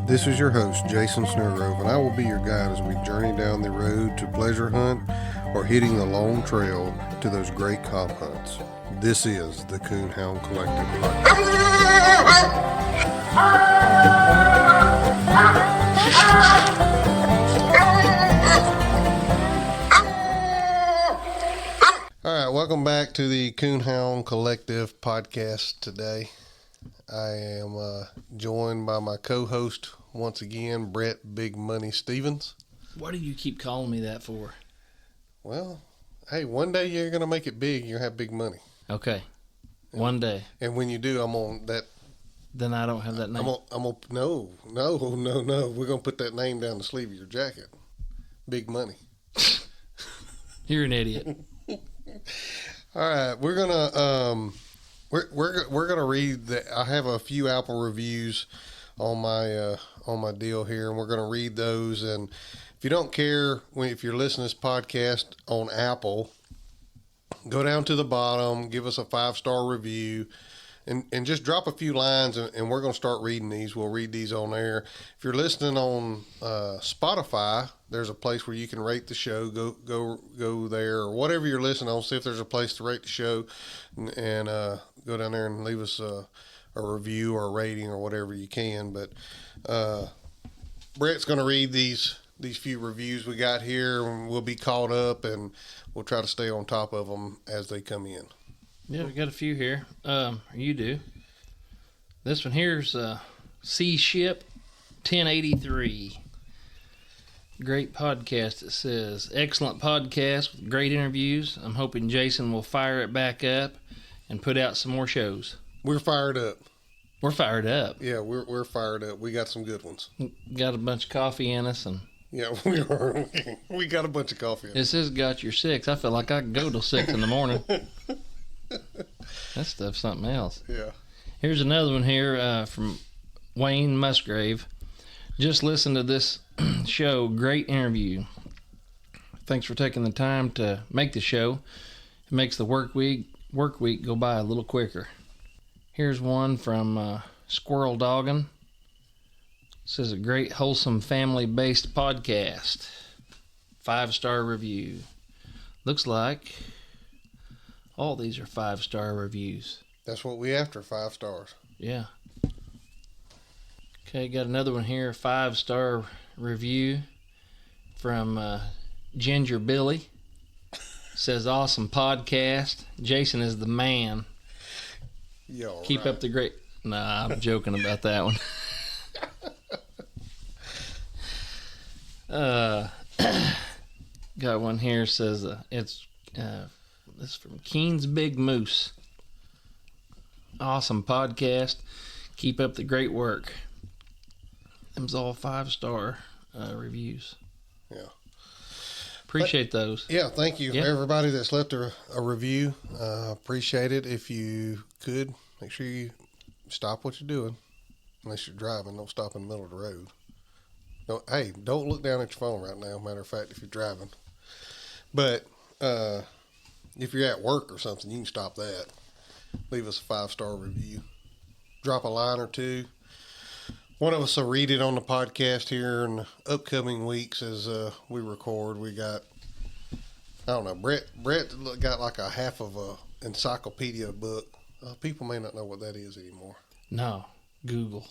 This is your host, Jason Snellgrove, and I will be your guide as we journey down the road to pleasure hunt or hitting the long trail to those great comp hunts. This is the Coonhound Collective podcast. All right, welcome back to the Coonhound Collective podcast today. I am joined by my co-host once again, Brett Big Money Stevens. Why do you keep calling me that for? Well, hey, one day you're going to make it big. You're going to have big money. Okay. One day. And when you do, I'm on that. Then I don't have that name. No. We're going to put that name down the sleeve of your jacket. Big Money. You're an idiot. All right, we're gonna we're gonna read I have a few Apple reviews on my deal here, and we're gonna read those. And if you don't care, if you're listening to this podcast on Apple, go down to the bottom, give us a 5-star review, and just drop a few lines, and we're gonna start reading these. We'll read these on air. If you're listening on Spotify, there's a place where you can rate the show. Go there, or whatever you're listening on. See if there's a place to rate the show, and go down there and leave us a review or a rating or whatever you can. But Brett's going to read these few reviews we got here, and we'll be caught up, and we'll try to stay on top of them as they come in. Yeah, we got a few here. You do. This one here's Sea Ship 1083. Great podcast, it says. Excellent podcast with great interviews. I'm hoping Jason will fire it back up and put out some more shows. We're fired up. We're fired up. Yeah, we're fired up. We got some good ones. Got a bunch of coffee in us. And yeah, we are. We got a bunch of coffee in us. It says got your 6. I feel like I can go till 6 in the morning. That stuff's something else. Yeah. Here's another one here from Wayne Musgrave. Just listen to this show. Great interview. Thanks for taking the time to make the show. It makes the work week go by a little quicker. Here's one from Squirrel Doggin. Says a great, wholesome, family-based podcast. 5-star review. Looks like all these are 5-star reviews. That's what we after, 5 stars. Yeah. Okay, got another one here, 5-star review from Ginger Billy. Says, awesome podcast. Jason is the man. Yo, Keep up the great... Nah, I'm joking about that one. Got one here, says, this is from Keen's Big Moose. Awesome podcast. Keep up the great work. Them's all 5-star reviews. Yeah. Appreciate those. Yeah, thank you, Yeah. everybody that's left a review. Appreciate it. If you could, make sure you stop what you're doing. Unless you're driving, don't stop in the middle of the road. Don't look down at your phone right now, matter of fact, if you're driving. But if you're at work or something, you can stop that. Leave us a 5-star review. Drop a line or two. One of us will read it on the podcast here in the upcoming weeks as we record. We got, I don't know, Brett got like a half of a encyclopedia book. People may not know what that is anymore. No, Google.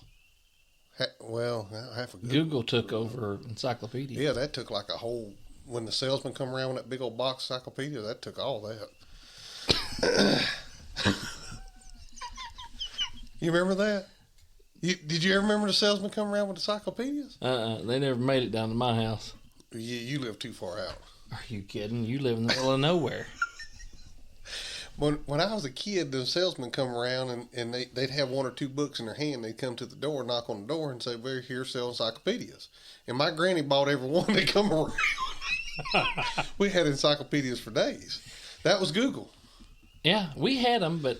Half of Google. Google took over encyclopedia. Yeah, that took like a whole, when the salesman come around with that big old box encyclopedia, that took all that. You remember that? Did you ever remember the salesman come around with encyclopedias? They never made it down to my house. You live too far out. Are you kidding? You live in the middle of nowhere. When I was a kid, the salesman come around and they'd have 1 or 2 books in their hand. They'd come to the door, knock on the door, and say, "We're here selling encyclopedias." And my granny bought every one they come around. We had encyclopedias for days. That was Google. Yeah, we had them, but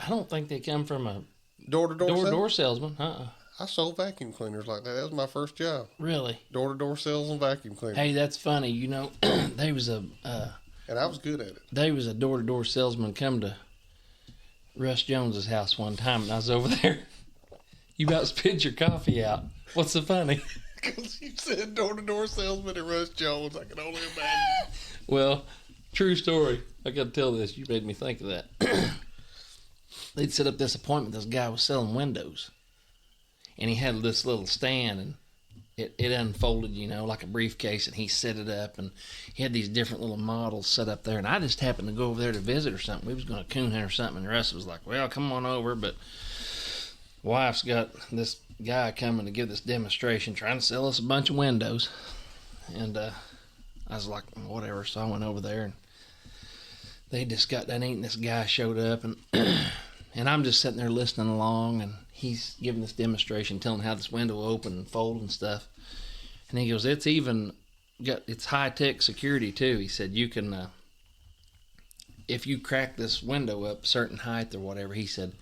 I don't think they come from a door-to-door salesman. I sold vacuum cleaners like that. That was my first job. Really? Door-to-door sales and vacuum cleaners. Hey, that's funny. You know, there was a... and I was good at it. There was a door-to-door salesman come to Russ Jones's house one time, and I was over there You about spit your coffee out. What's so funny? Because you said door-to-door salesman at Russ Jones. I can only imagine. Well, true story. I got to tell this. You made me think of that. They'd set up this appointment. This guy was selling windows. And he had this little stand, and it unfolded, like a briefcase, and he set it up, and he had these different little models set up there. And I just happened to go over there to visit or something. We was going to coon hunt or something, and the rest was like, well, come on over, but wife's got this guy coming to give this demonstration, trying to sell us a bunch of windows. And I was like, whatever. So I went over there, and they just got done eating. This guy showed up, and and I'm just sitting there listening along, and he's giving this demonstration, telling how this window will open and fold and stuff. And he goes, it's high-tech security too. He said, you can, if you crack this window up a certain height or whatever, he said,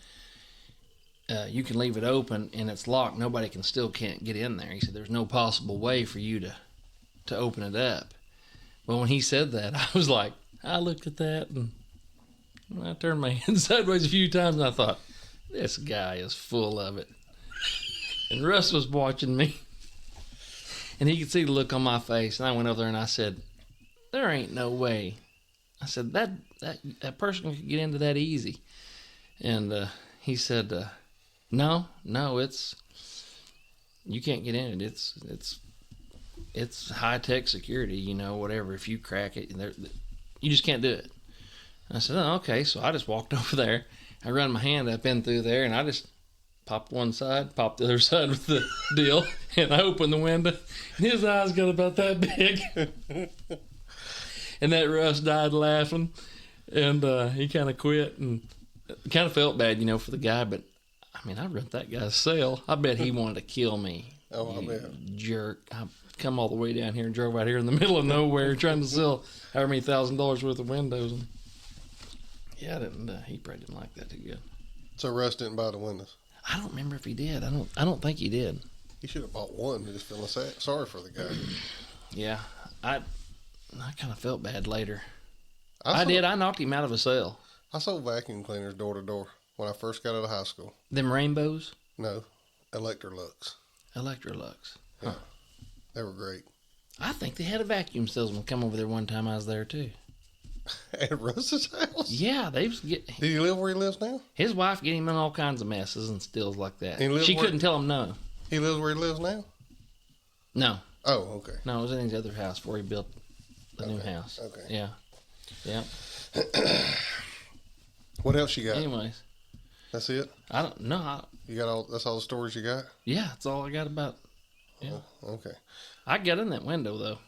you can leave it open and it's locked. Nobody can't get in there. He said, there's no possible way for you to open it up. But when he said that, I looked at that and I turned my head sideways a few times, and I thought, this guy is full of it. And Russ was watching me, and he could see the look on my face. And I went over there and I said, there ain't no way. I said, that person could get into that easy. And he said, no, you can't get in it. It's high-tech security, whatever. If you crack it, you just can't do it. I said, oh, okay. So I just walked over there. I run my hand up in through there, and I just popped one side, popped the other side with the deal, and I opened the window, and his eyes got about that big. And that Russ died laughing, and he kind of quit, and kind of felt bad, for the guy, but, I rent that guy's sale. I bet he wanted to kill me. Oh, I bet. Jerk. I come all the way down here and drove out here in the middle of nowhere trying to sell however many $1,000 worth of windows. And yeah, he probably didn't like that too good. So Russ didn't buy the windows? I don't remember if he did. I don't think he did. He should have bought one. Just feeling sorry for the guy. Yeah, I kind of felt bad later. I did. I knocked him out of a sale. I sold vacuum cleaners door to door when I first got out of high school. Them rainbows? No, Electrolux. Electrolux. Yeah, they were great. I think they had a vacuum salesman come over there one time I was there too. At Russ's house? Yeah, Did he live where he lives now? His wife get him in all kinds of messes and stills like that. She couldn't tell him no. He lives where he lives now? No. Oh, okay. No, it was in his other house before he built the new house. Okay. Yeah. What else you got? Anyways. That's it? I don't know. That's all the stories you got? Yeah, that's all I got about. Yeah. Oh, okay. I got in that window though.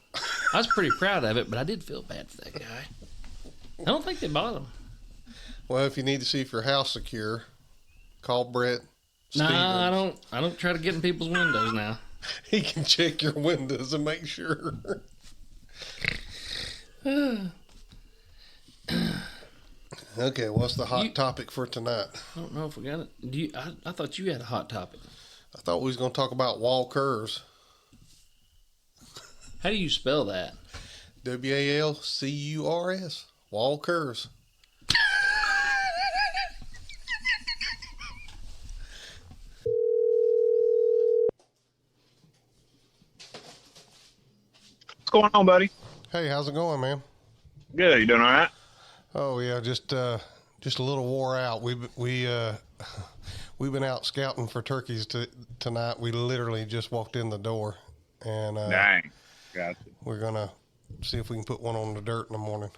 I was pretty proud of it, but I did feel bad for that guy. I don't think they bought him. Well, if you need to see if your house secure, call Brett Stevens. Nah, I don't try to get in people's windows now. He can check your windows and make sure. Okay, what's the hot topic for tonight? I don't know if we got it. I thought you had a hot topic. I thought we was going to talk about wall curs. How do you spell that? WALCURS. Wall curs. What's going on, buddy? Hey, how's it going, man? Good. You doing all right? Oh yeah, just a little wore out. We've been out scouting for turkeys tonight. We literally just walked in the door, and Dang, gotcha. We're gonna see if we can put one on the dirt in the morning.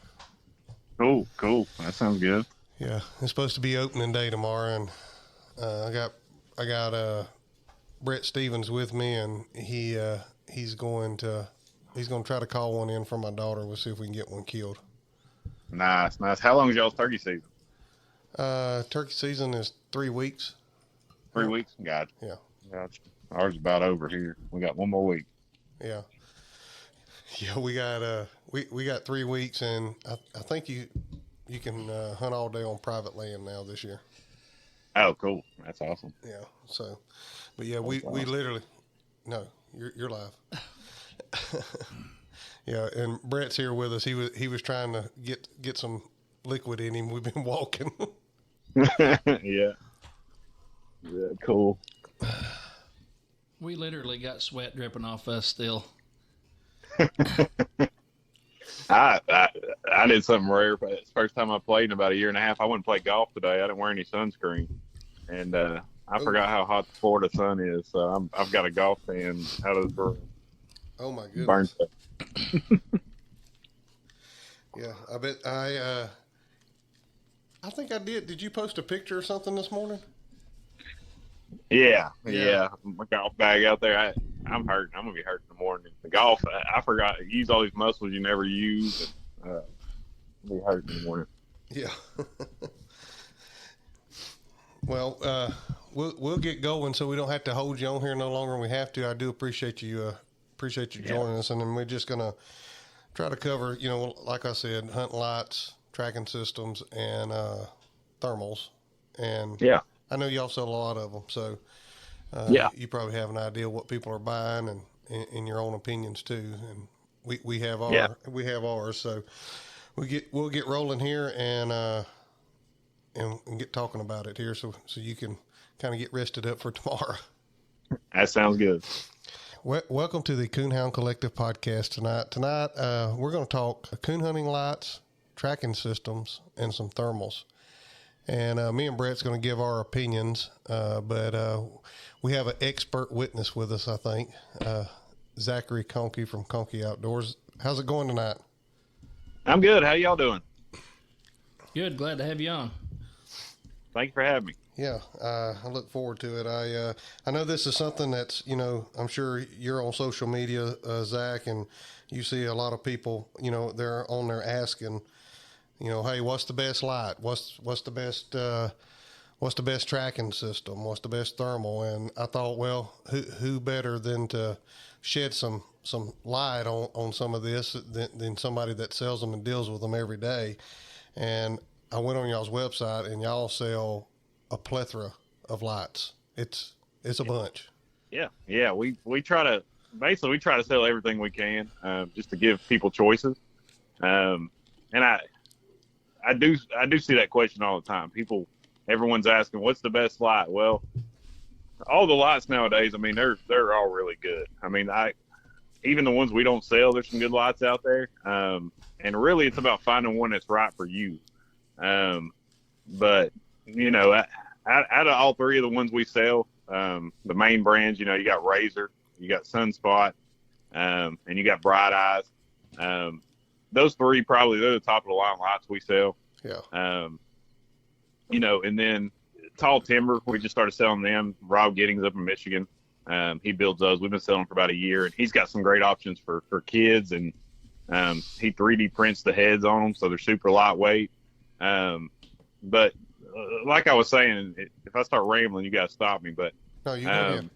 Oh, cool. That sounds good. Yeah, it's supposed to be opening day tomorrow, and I got Brett Stevens with me, and he's going to try to call one in for my daughter. We'll see if we can get one killed. Nice. How long is y'all's turkey season? Turkey season is 3 weeks. 3 weeks? Gotcha. Yeah. Gotcha. Ours is about over here. We got one more week. Yeah. Yeah, we got 3 weeks, and I think you can hunt all day on private land now this year. Oh, cool. That's awesome. Yeah. So, but yeah, we literally, no, you're live. Yeah, and Brett's here with us. He was trying to get some liquid in him. We've been walking. Yeah. Yeah, cool. We literally got sweat dripping off us still. I did something rare. But it's the first time I played in about a year and a half. I wouldn't play golf today. I didn't wear any sunscreen, and I forgot how hot the Florida sun is. So I've got a golf fan out of the world. Oh my goodness! Burnt up. Yeah, I bet I think I did. Did you post a picture or something this morning? Yeah. My golf bag out there. I'm hurting. I'm gonna be hurting in the morning. The golf. I forgot to use all these muscles you never use. And, I'll be hurting in the morning. Yeah. Well, we'll get going so we don't have to hold you on here no longer than we have to. I do appreciate you joining us, and then we're just gonna try to cover, like I said, hunting lights, tracking systems, and thermals. And Yeah. I know y'all sell a lot of them, so you probably have an idea what people are buying and in your own opinions too. And we have ours, so we'll get rolling here and get talking about it here, so you can kind of get rested up for tomorrow. That sounds good. Welcome to the Coonhound Collective podcast tonight. Tonight, we're going to talk coon hunting lights, tracking systems, and some thermals. And me and Brett's going to give our opinions, but we have an expert witness with us, I think, Zachary Conkey from Conkey Outdoors. How's it going tonight? I'm good. How y'all doing? Good. Glad to have you on. Thank you for having me. Yeah, I look forward to it. I know this is something that's, I'm sure you're on social media, Zach, and you see a lot of people, they're on there asking, hey, what's the best light? What's the best tracking system? What's the best thermal? And I thought, well, who better than to shed some light on some of this than somebody that sells them and deals with them every day. And I went on y'all's website, and y'all sell a plethora of lights. It's a bunch. Yeah. We try to sell everything we can, just to give people choices. And I do see that question all the time. Everyone's asking, what's the best light? Well, all the lights nowadays, I mean, they're all really good. I mean, even the ones we don't sell, there's some good lights out there. And really it's about finding one that's right for you. But out of all three of the ones we sell, the main brands, you got Razor, you got Sunspot, and you got Bright Eyes. Those three probably, they're the top of the line lights we sell. Yeah. And then Tall Timber, we just started selling them. Rob Giddings up in Michigan, he builds those. We've been selling for about a year, and he's got some great options for kids, and he 3D prints the heads on them, so they're super lightweight. But like I was saying, if I start rambling, you guys stop me. But no, you go ahead.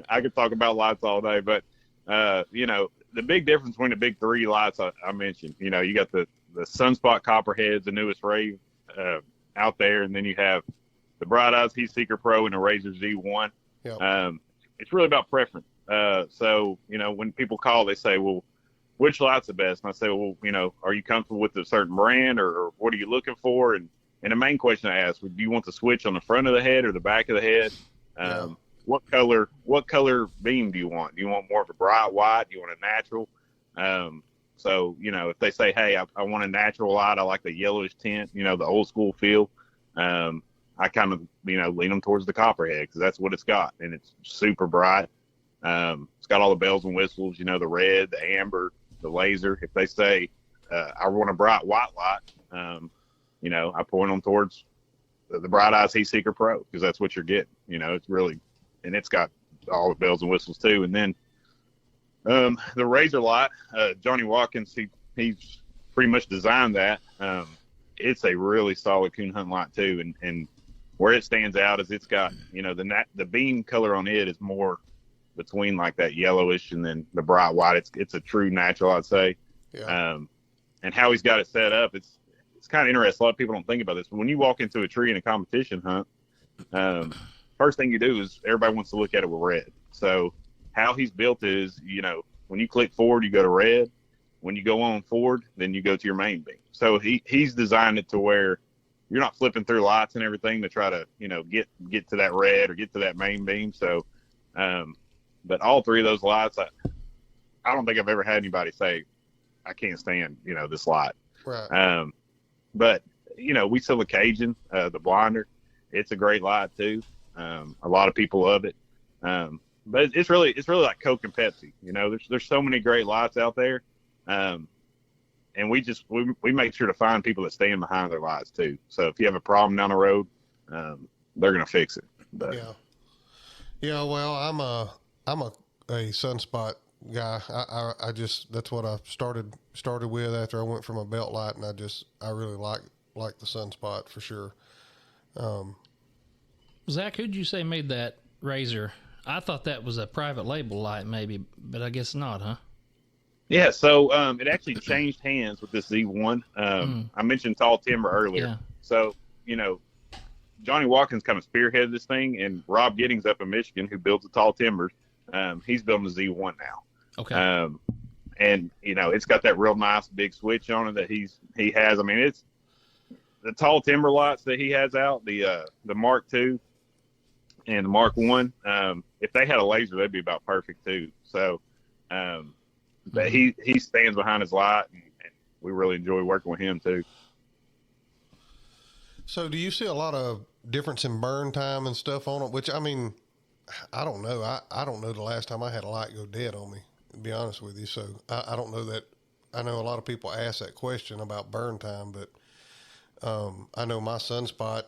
I could talk about lights all day. But the big difference between the big three lights I mentioned, you got the Sunspot Copperheads, the newest Rave out there, and then you have the Bright Eyes Heat Seeker Pro and the Razor Z1. Yep. It's really about preference. So when people call, they say, well, which light's the best? And I say, well, are you comfortable with a certain brand, or what are you looking for? And the main question I ask, do you want the switch on the front of the head or the back of the head? What color beam do you want? Do you want more of a bright white? Do you want a natural? So, if they say, hey, I want a natural light, I like the yellowish tint, the old school feel. I kind of, lean them towards the Copperhead because that's what it's got. And it's super bright. It's got all the bells and whistles, the red, the amber, the laser. If they say, I want a bright white light, I point them towards the Bright Eyes Heat Seeker Pro because that's what you're getting. It's really, and it's got all the bells and whistles too. And then the Razor light, Johnny Watkins, he's pretty much designed that. It's a really solid coon hunt light too. And where it stands out is it's got, the beam color on it is more between like that yellowish and then the bright white. It's a true natural, I'd say. Yeah. And how he's got it set up, it's kind of interesting. A lot of people don't think about this, but when you walk into a tree in a competition hunt, first thing you do is everybody wants to look at it with red. So how he's built is, when you click forward, you go to red. When you go on forward, then you go to your main beam. So he's designed it to where you're not flipping through lights and everything to try to, get to that red or get to that main beam. So, but all three of those lights, I don't think I've ever had anybody say, I can't stand, this light. Right. But, we sell a Cajun, the blinder. It's a great light too. A lot of people love it. But it's really like Coke and Pepsi. There's so many great lights out there. And we make sure to find people that stand behind their lights too. So if you have a problem down the road, they're going to fix it. But, yeah. Well, I'm a sunspot guy. I just, that's what I started with after I went from a belt light, and I really like the sunspot for sure. Zach, who'd you say made that razor? I thought that was a private label light maybe, but I guess not, huh? Yeah, so it actually changed hands with this Z1. I mentioned Tall Timber earlier. Yeah. So, Johnny Watkins kind of spearheaded this thing, and Rob Giddings up in Michigan, who builds the Tall Timbers, he's building a Z1 now. Okay. And, it's got that real nice big switch on it that he has. I mean, it's the Tall Timber lights that he has out, the Mark II and the Mark I. If they had a laser, they'd be about perfect too. So, but he stands behind his light, and we really enjoy working with him too. So do you see a lot of difference in burn time and stuff on it? Which, I mean, I don't know. I don't know the last time I had a light go dead on me, to be honest with you. So I don't know that. I know a lot of people ask that question about burn time, but I know my sunspot,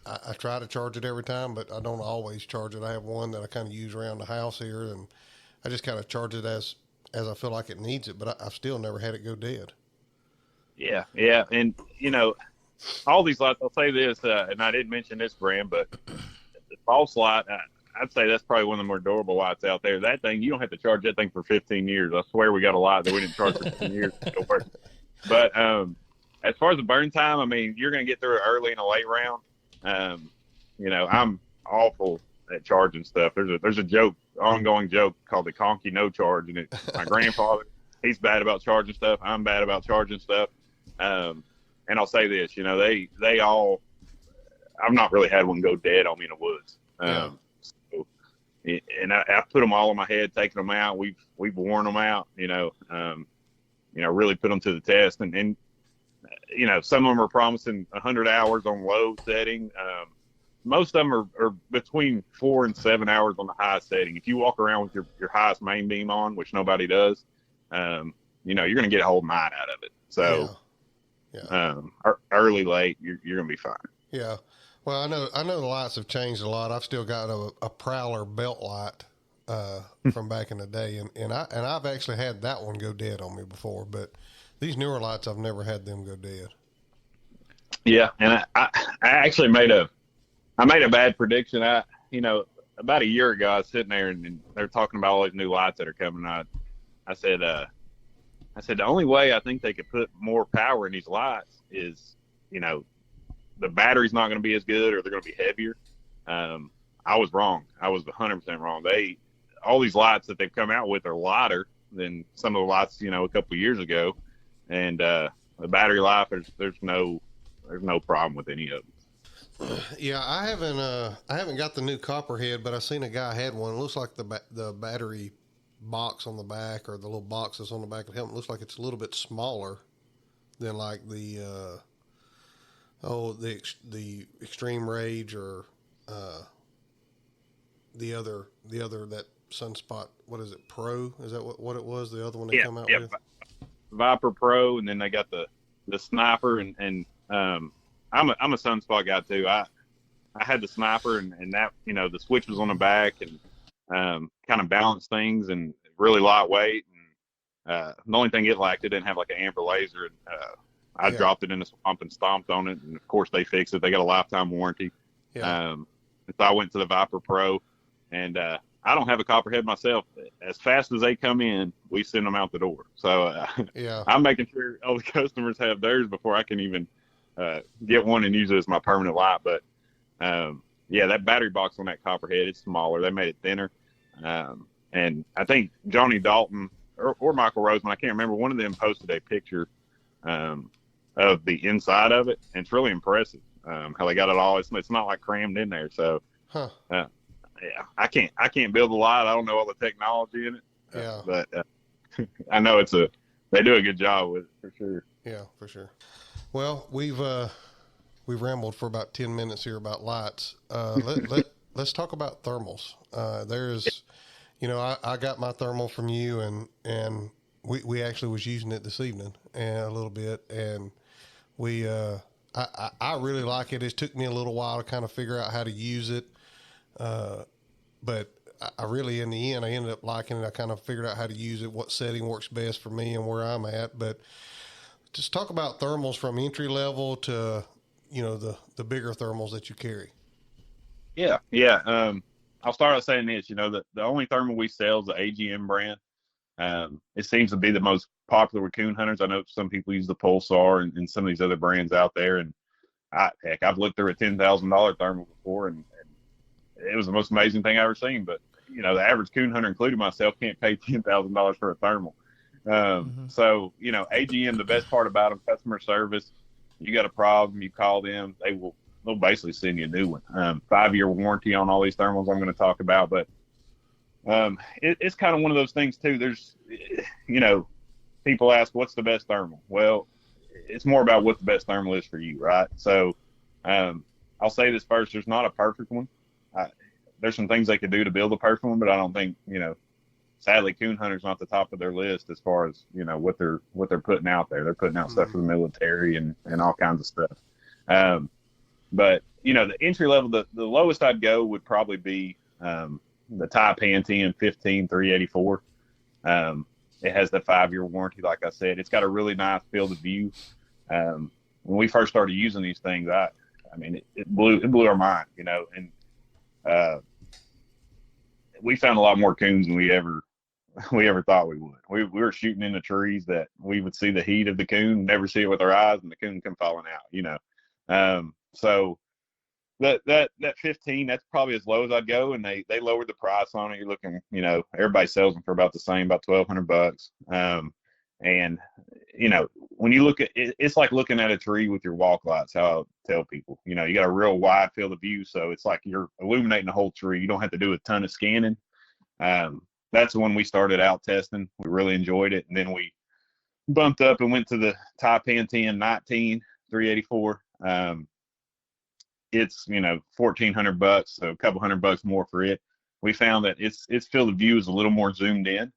I try to charge it every time, but I don't always charge it. I have one that I kind of use around the house here, and I just kind of charge it as I feel like it needs it, but I've still never had it go dead. Yeah. And, all these lights, I'll say this, and I didn't mention this brand, but the false light, I'd say that's probably one of the more durable lights out there. That thing, you don't have to charge that thing for 15 years. I swear we got a light that we didn't charge for 15 years. But as far as the burn time, I mean, you're going to get through it early and a late round. I'm awful at charging stuff. There's a ongoing joke called the Conkey no charge, and my grandfather, he's bad about charging stuff. I'm bad about charging stuff. And I'll say this, they all, I've not really had one go dead on me in the woods. So, and I put them all in my head, taking them out. We've worn them out, really put them to the test. And some of them are promising 100 hours on low setting. Most of them are between 4 and 7 hours on the highest setting. If you walk around with your highest main beam on, which nobody does, you're going to get a whole night out of it. So, early, late, you're going to be fine. Yeah. Well, I know the lights have changed a lot. I've still got a Prowler belt light from back in the day, and I've actually had that one go dead on me before, but these newer lights, I've never had them go dead. Yeah, and I actually made a bad prediction. About a year ago, I was sitting there and they're talking about all these new lights that are coming out. I said the only way I think they could put more power in these lights is, the battery's not going to be as good, or they're going to be heavier. I was wrong. I was 100% wrong. All these lights that they've come out with are lighter than some of the lights, a couple of years ago. And the battery life, there's no problem with any of them. Yeah, I haven't got the new Copperhead, but I seen a guy had one. It looks like the battery box on the back, or the little box that's on the back of the helmet, looks like it's a little bit smaller than like the Extreme Rage, or the other that Sunspot. What is it? Pro? Is that what it was? The other one they come out with? Viper Pro, and then they got the Sniper, and I'm a Sunspot guy too. I had the Sniper, and that, the switch was on the back, and kind of balanced things, and really lightweight. And the only thing it lacked, it didn't have like an amber laser. And I dropped it in the swamp and stomped on it, and of course they fixed it. They got a lifetime warranty. Yeah. So I went to the Viper Pro, and I don't have a Copperhead myself. As fast as they come in, we send them out the door. So I'm making sure all the customers have theirs before I can even get one and use it as my permanent light. But that battery box on that Copperhead, it's smaller. They made it thinner. And I think Johnny Dalton or Michael Roseman, I can't remember, one of them posted a picture of the inside of it, and it's really impressive. How they got it all. It's not like crammed in there. So, Huh. yeah, I can't build a lot. I don't know all the technology in it. Yeah. But I know they do a good job with it for sure. Yeah, for sure. Well, we've rambled for about 10 minutes here about lights. Let's talk about thermals. There's, I got my thermal from you, and we actually was using it this evening and a little bit, and I really like it. It took me a little while to kind of figure out how to use it, but I really, in the end, I ended up liking it. I kind of figured out how to use it, what setting works best for me and where I'm at. But just talk about thermals from entry level to, the bigger thermals that you carry. Yeah. I'll start out saying this. The only thermal we sell is the AGM brand. It seems to be the most popular with coon hunters. I know some people use the Pulsar and some of these other brands out there. And I've looked through a $10,000 thermal before, and it was the most amazing thing I ever seen. But the average coon hunter, including myself, can't pay $10,000 for a thermal. So AGM, the best part about them, customer service. You got a problem, you call them, they'll basically send you a new one. 5-year warranty on all these thermals I'm going to talk about. But it's kind of one of those things too. There's, people ask, what's the best thermal? Well, it's more about what the best thermal is for you, right? So I'll say this first: there's not a perfect one. There's some things they could do to build a perfect one, but I don't think, sadly, coon hunter's not the top of their list as far as what they're putting out there. They're putting out stuff for the military and all kinds of stuff. But the entry level, the lowest I'd go would probably be the Taipan 10-15 384. It has the 5-year warranty, like I said. It's got a really nice field of view. When we first started using these things, it blew our mind, and we found a lot more coons than we ever thought we would. We were shooting in the trees that we would see the heat of the coon, never see it with our eyes, and the coon come falling out, So that 15, that's probably as low as I'd go, and they lowered the price on it. You're looking, everybody sells them for about the same, about $1,200. And when you look at it, it's like looking at a tree with your walk lights. How I tell people, you got a real wide field of view, so it's like you're illuminating the whole tree. You don't have to do a ton of scanning. That's when we started out testing. We really enjoyed it, and then we bumped up and went to the Taipan 10-19 384. It's $1,400, so a couple $100 more for it. We found that its field of view is a little more zoomed in,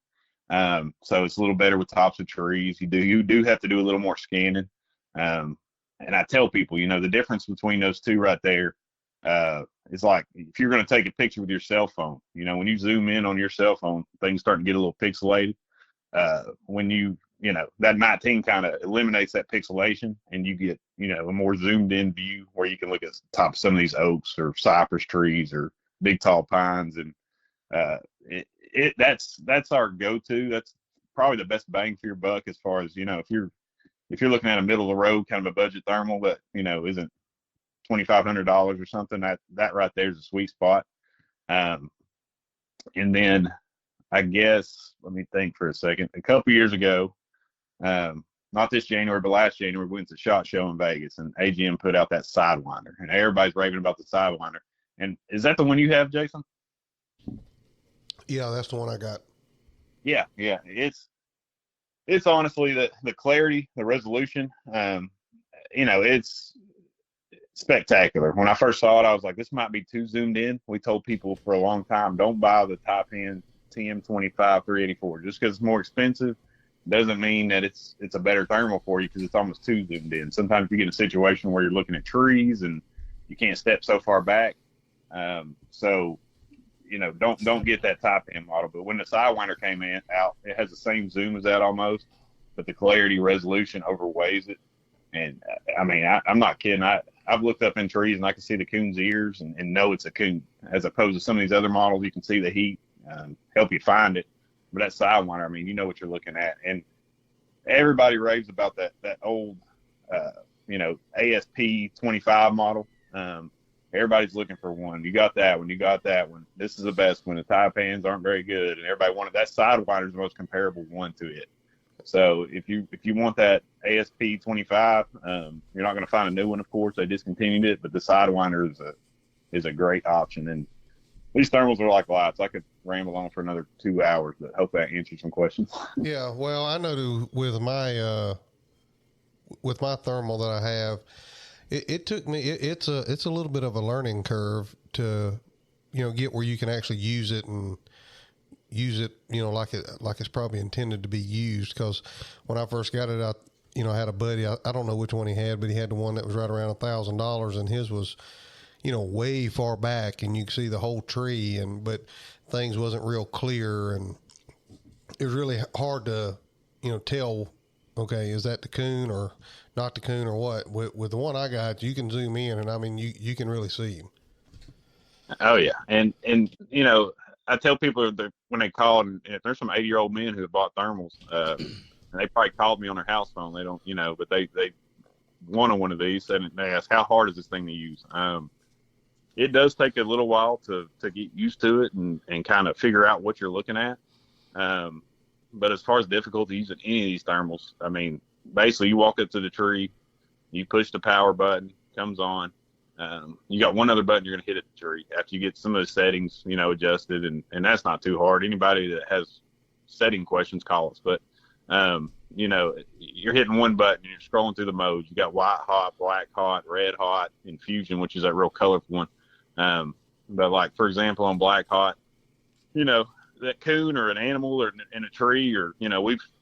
so it's a little better with tops of trees. You do have to do a little more scanning, and I tell people, the difference between those two right there is like if you're going to take a picture with your cell phone. When you zoom in on your cell phone, things start to get a little pixelated. When that 19 kind of eliminates that pixelation, and you get a more zoomed in view where you can look at the top of some of these oaks or cypress trees or big tall pines, and that's our go-to. That's probably the best bang for your buck as far as if you're looking at a middle of the road kind of a budget thermal that isn't $2,500 or something. That right there is a sweet spot. And then I guess, let me think for a second. A couple years ago, not this January, but last January, we went to SHOT Show in Vegas, and AGM put out that Sidewinder, and everybody's raving about the Sidewinder. And is that the one you have, Jason? Yeah, that's the one I got. Yeah. It's honestly the clarity, the resolution. It's spectacular. When I first saw it, I was like, this might be too zoomed in. We told people for a long time, don't buy the Taipan TM25 384 just because it's more expensive. Doesn't mean that it's a better thermal for you because it's almost too zoomed in. Sometimes you get in a situation where you're looking at trees and you can't step so far back. So don't get that Taipan model. But when the Sidewinder came out, it has the same zoom as that almost, but the clarity resolution overweighs it. And I'm not kidding. I've looked up in trees and I can see the coon's ears and know it's a coon, as opposed to some of these other models. You can see the heat, help you find it. But that Sidewinder, you know what you're looking at. And everybody raves about that old, ASP 25 model. Everybody's looking for one. You got that one. You got that one. This is the best one. The Taipans aren't very good, and everybody wanted that Sidewinder is the most comparable one to it. So if you want that ASP 25, you're not going to find a new one. Of course, they discontinued it, but the Sidewinder is a great option. And these thermals are like lights. I could ramble on for another 2 hours, but hope that answers some questions. Yeah, well, I know with my thermal that I have, it took me. It's a little bit of a learning curve to, get where you can actually use it and use it, like it's probably intended to be used. Because when I first got it, I had a buddy. I don't know which one he had, but he had the one that was right around $1,000, and his was, way far back, and you could see the whole tree, but things wasn't real clear, and it was really hard to, tell, okay, is that the coon or not the coon or what? With the one I got, you can zoom in, and I mean, you can really see him. Oh yeah, and I tell people that when they call, and if there's some 80-year-old men who have bought thermals, and they probably called me on their house phone. They don't, but they wanted one of these, and they ask, how hard is this thing to use? It does take a little while to get used to it and kind of figure out what you're looking at. But as far as difficulty using any of these thermals, I mean, basically you walk up to the tree, you push the power button, comes on. You got one other button you're going to hit at the tree after you get some of the settings, adjusted, and that's not too hard. Anybody that has setting questions, call us. But, you're hitting one button, and you're scrolling through the modes. You got white hot, black hot, red hot, infusion, which is that real colorful one. But like, for example, on black hot, that coon or an animal or in a tree, or,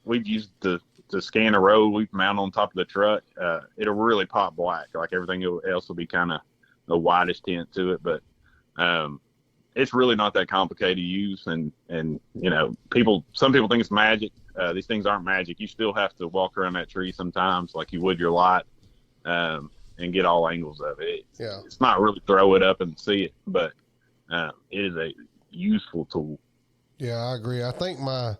we've used to scan a road, we've mounted on top of the truck. It'll really pop black. Like everything else will be kind of a whitish tint to it. But, it's really not that complicated to use. And, some people think it's magic. These things aren't magic. You still have to walk around that tree sometimes like you would your light. And get all angles of it. It's not really throw it up and see it, but it is a useful tool. Yeah, I agree. I think and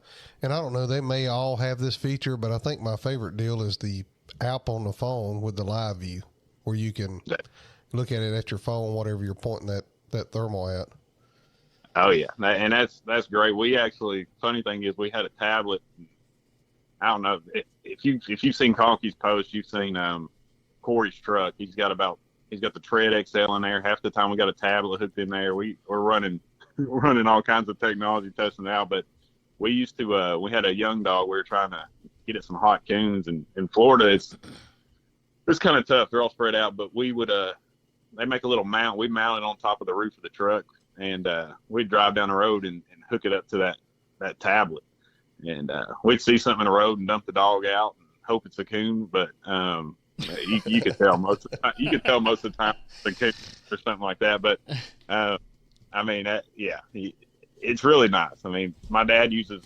I don't know, they may all have this feature, but I think my favorite deal is the app on the phone with the live view, where you can look at it at your phone, whatever you're pointing that thermal at. Oh yeah, and that's great. We actually, funny thing is, we had a tablet. I don't know if you've seen Conkey's post, you've seen Corey's truck. He's got the Tread XL in there. Half the time we got a tablet hooked in there. We're running all kinds of technology, testing it out. But we used to we had a young dog. We were trying to get it some hot coons, and in Florida it's kind of tough. They're all spread out, but we would they make a little mount. We mount it on top of the roof of the truck, and we'd drive down the road and hook it up to that tablet, and we'd see something in the road and dump the dog out and hope it's a coon, but you could tell most of the time. You could tell most of the time the coon or something like that. But I mean, it's really nice. I mean, my dad uses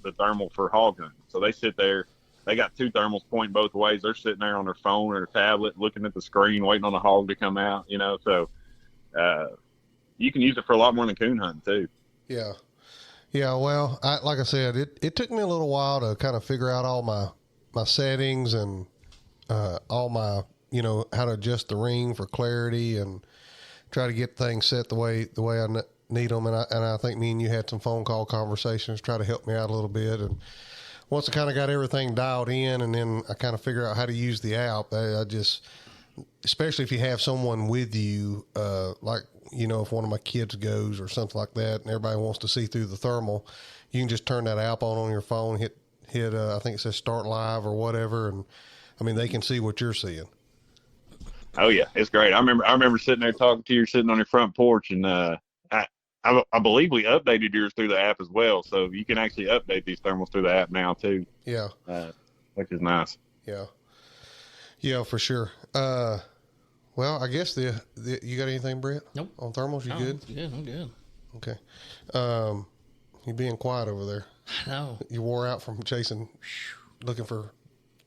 the thermal for hog hunting, so they sit there. They got two thermals pointing both ways. They're sitting there on their phone or their tablet, looking at the screen, waiting on the hog to come out. So you can use it for a lot more than coon hunting too. Yeah. Well, like I said, it took me a little while to kind of figure out all my settings and all my, how to adjust the ring for clarity and try to get things set the way I need them. And I think me and you had some phone call conversations, try to help me out a little bit. And once I kind of got everything dialed in, and then I kind of figure out how to use the app, I just, especially if you have someone with you, like, if one of my kids goes or something like that, and everybody wants to see through the thermal, you can just turn that app on your phone, hit, I think it says start live or whatever. And I mean, they can see what you're seeing. Oh yeah, it's great. I remember sitting there talking to you, sitting on your front porch, and I believe we updated yours through the app as well, so you can actually update these thermals through the app now too. Yeah, which is nice. Yeah, for sure. Well, I guess you got anything, Brett? Nope. On thermals, you good? Yeah, I'm good. Okay. You being quiet over there? No. You wore out from looking for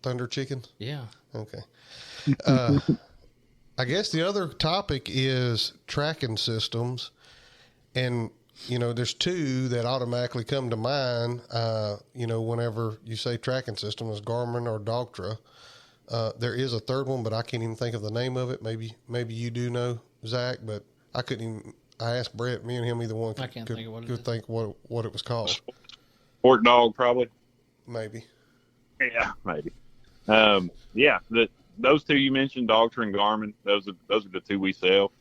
thunder chickens? Yeah. Okay. I guess the other topic is tracking systems, and there's two that automatically come to mind. Whenever you say tracking system, is Garmin or Dogtra. There is a third one, but I can't even think of the name of it. Maybe you do know, Zach, but I couldn't even. I asked Brett. Me and him, either one could think what it was called. Sport Dog, probably. Maybe. Yeah, maybe. Yeah, those two you mentioned, Dogtra and Garmin, those are the two we sell.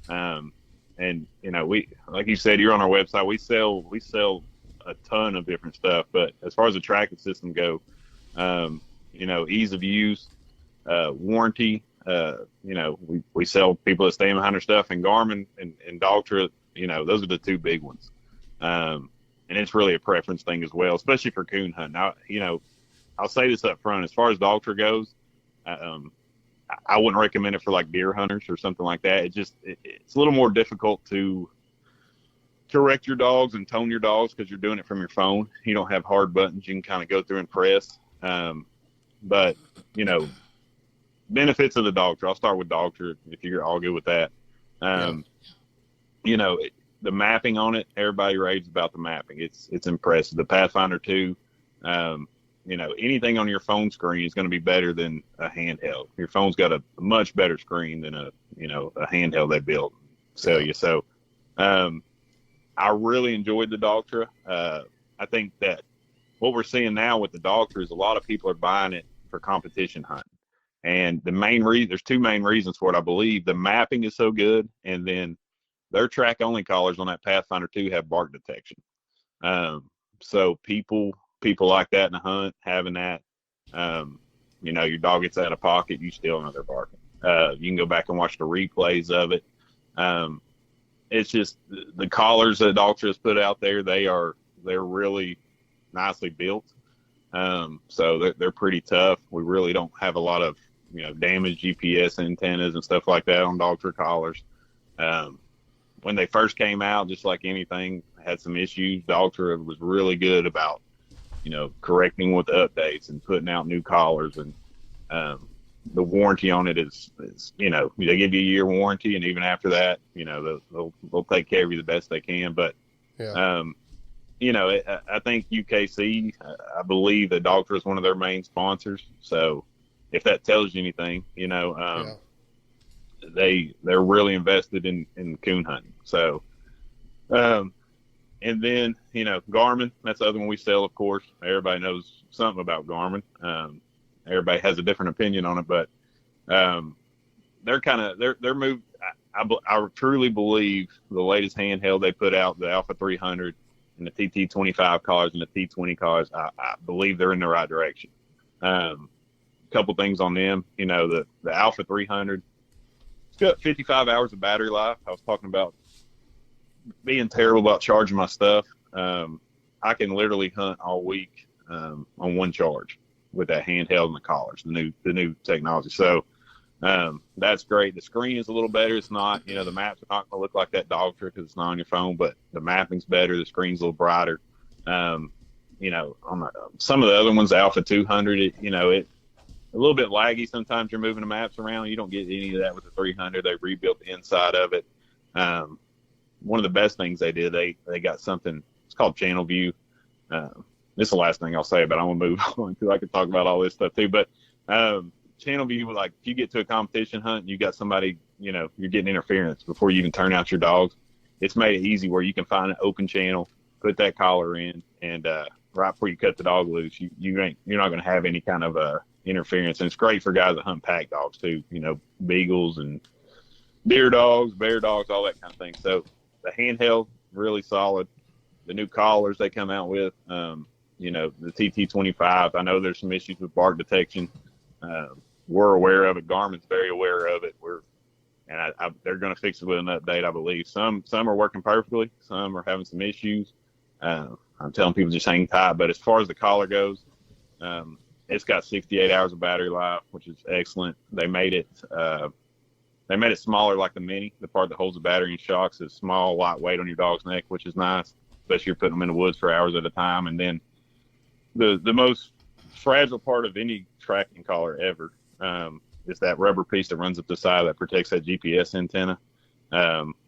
Um, and we, like you said, you're on our website. We sell a ton of different stuff. But as far as the tracking system go, um, ease of use, warranty. We sell people that stay behind their stuff, and Garmin and Dogtra. Those are the two big ones. And it's really a preference thing as well, especially for coon hunting. Now, I'll say this up front. As far as Dogtra goes, I wouldn't recommend it for like deer hunters or something like that. It's a little more difficult to correct your dogs and tone your dogs because you're doing it from your phone. You don't have hard buttons you can kind of go through and press. But benefits of the Dogtra. I'll start with Dogtra if you're all good with that. The mapping on it, everybody raves about the mapping. It's impressive. The Pathfinder 2, anything on your phone screen is going to be better than a handheld. Your phone's got a much better screen than a handheld they built sell you. So, I really enjoyed the Dogtra. I think that what we're seeing now with the Dogtra is a lot of people are buying it for competition hunting. And there's two main reasons for it. I believe the mapping is so good, and then their track only collars on that Pathfinder 2 have bark detection. So people like that in a hunt, having that, your dog gets out of pocket, you still know they're barking. You can go back and watch the replays of it. It's just the collars that Dogtra has put out there, they're really nicely built. So they're pretty tough. We really don't have a lot of, damaged GPS antennas and stuff like that on Dogtra collars. When they first came out, just like anything, had some issues. Dogtra was really good about, correcting with the updates and putting out new collars. And the warranty on it is they give you a year warranty, and even after that, they'll take care of you the best they can. But I think UKC, I believe that Dogtra is one of their main sponsors. So if that tells you anything, they're really invested in coon hunting. So, and then, Garmin, that's the other one we sell, of course. Everybody knows something about Garmin. Everybody has a different opinion on it, but they're moved. I truly believe the latest handheld they put out, the Alpha 300 and the TT25 collars and the T20 collars, I believe they're in the right direction. Couple things on them, the Alpha 300, it's got 55 hours of battery life. I was talking about being terrible about charging my stuff. I can literally hunt all week on one charge with that handheld and the collars, the new technology. So that's great. The screen is a little better. It's not, the maps are not going to look like that Dogtra because it's not on your phone, but the mapping's better. The screen's a little brighter. On some of the other ones, the Alpha 200, it a little bit laggy. Sometimes you're moving the maps around. You don't get any of that with the 300. They rebuilt the inside of it. One of the best things they did, they got something, it's called Channel View. This is the last thing I'll say, but I'm going to move on because I could talk about all this stuff too. But Channel View, like if you get to a competition hunt and you got somebody, you're getting interference before you even turn out your dogs, it's made it easy where you can find an open channel, put that collar in, and right before you cut the dog loose, you're not going to have any kind of interference. And it's great for guys that hunt pack dogs too, beagles and deer dogs, bear dogs, all that kind of thing. So the handheld, really solid. The new collars they come out with, the TT25, I know there's some issues with bark detection. We're aware of it. Garmin's very aware of it. They're going to fix it with an update, I believe. Some are working perfectly. Some are having some issues. I'm telling people just hang tight. But as far as the collar goes, it's got 68 hours of battery life, which is excellent. They made it smaller like the Mini. The part that holds the battery and shocks is small, lightweight on your dog's neck, which is nice, especially if you're putting them in the woods for hours at a time. And then the most fragile part of any tracking collar ever is that rubber piece that runs up the side that protects that GPS antenna.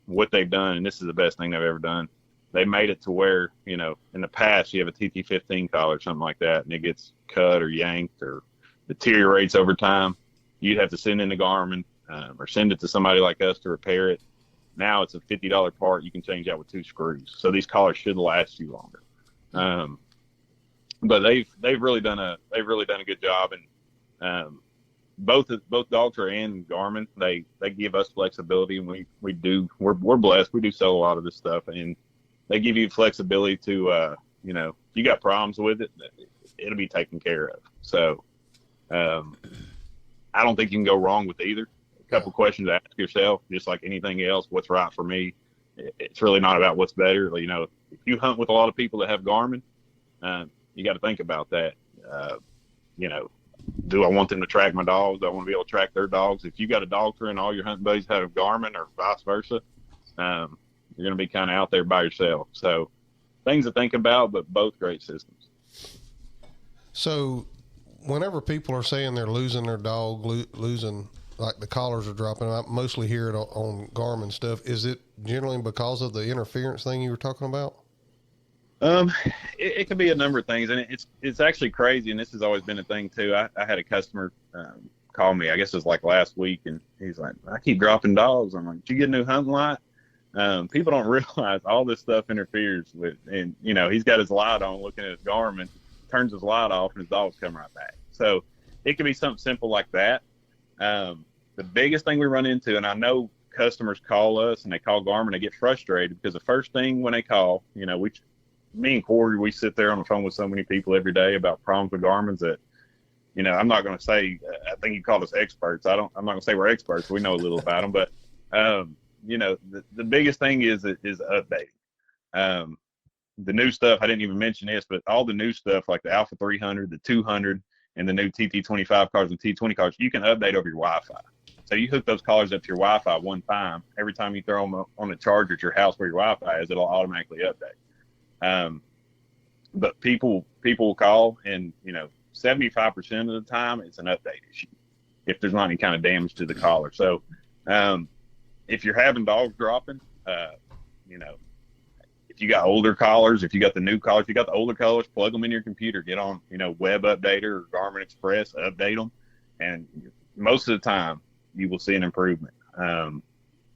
What they've done, and this is the best thing they've ever done, they made it to where, in the past you have a TT15 collar or something like that, and it gets cut or yanked or deteriorates over time. You'd have to send in the Garmin or send it to somebody like us to repair it. Now it's a $50 part you can change out with 2 screws. So these collars should last you longer. but they've really done a good job. And both Daltra and Garmin, they give us flexibility, and we're blessed. We do sell a lot of this stuff, and they give you flexibility to if you got problems with it, it'll be taken care of. So I don't think you can go wrong with either. A couple questions to ask yourself, just like anything else, what's right for me. It's really not about what's better. If you hunt with a lot of people that have Garmin, you got to think about that. Do I want them to track my dogs? Do I want to be able to track their dogs? If you got a Daltra and all your hunting buddies have a Garmin, or vice versa, you're going to be kind of out there by yourself. So things to think about, but both great systems. So whenever people are saying they're losing their dog, losing, like the collars are dropping, I mostly hear it on Garmin stuff. Is it generally because of the interference thing you were talking about? It could be a number of things, and it's actually crazy. And this has always been a thing too. I had a customer call me, I guess it was like last week, and he's like, I keep dropping dogs. I'm like, did you get a new hunting light? People don't realize all this stuff interferes with, and he's got his light on looking at his Garmin, turns his light off, and his dogs come right back. So it could be something simple like that. The biggest thing we run into, and I know customers call us and they call Garmin, they get frustrated because the first thing when they call, me and Corey, we sit there on the phone with so many people every day about problems with Garmin's that, I'm not going to say, I think you called us experts. I'm not going to say we're experts. We know a little about them, but, the biggest thing is updating. The new stuff, I didn't even mention this, but all the new stuff like the Alpha 300, the 200, and the new TT25 cars and T20 cars, you can update over your Wi-Fi. So you hook those collars up to your Wi-Fi one time. Every time you throw them on the charger at your house where your Wi-Fi is, it'll automatically update. But people will call, and 75% of the time it's an update issue if there's not any kind of damage to the collar. So if you're having dogs dropping, if you got older collars, if you got the new collars, you got the older collars, plug them in your computer, get on Web Updater or Garmin Express, update them, and most of the time you will see an improvement.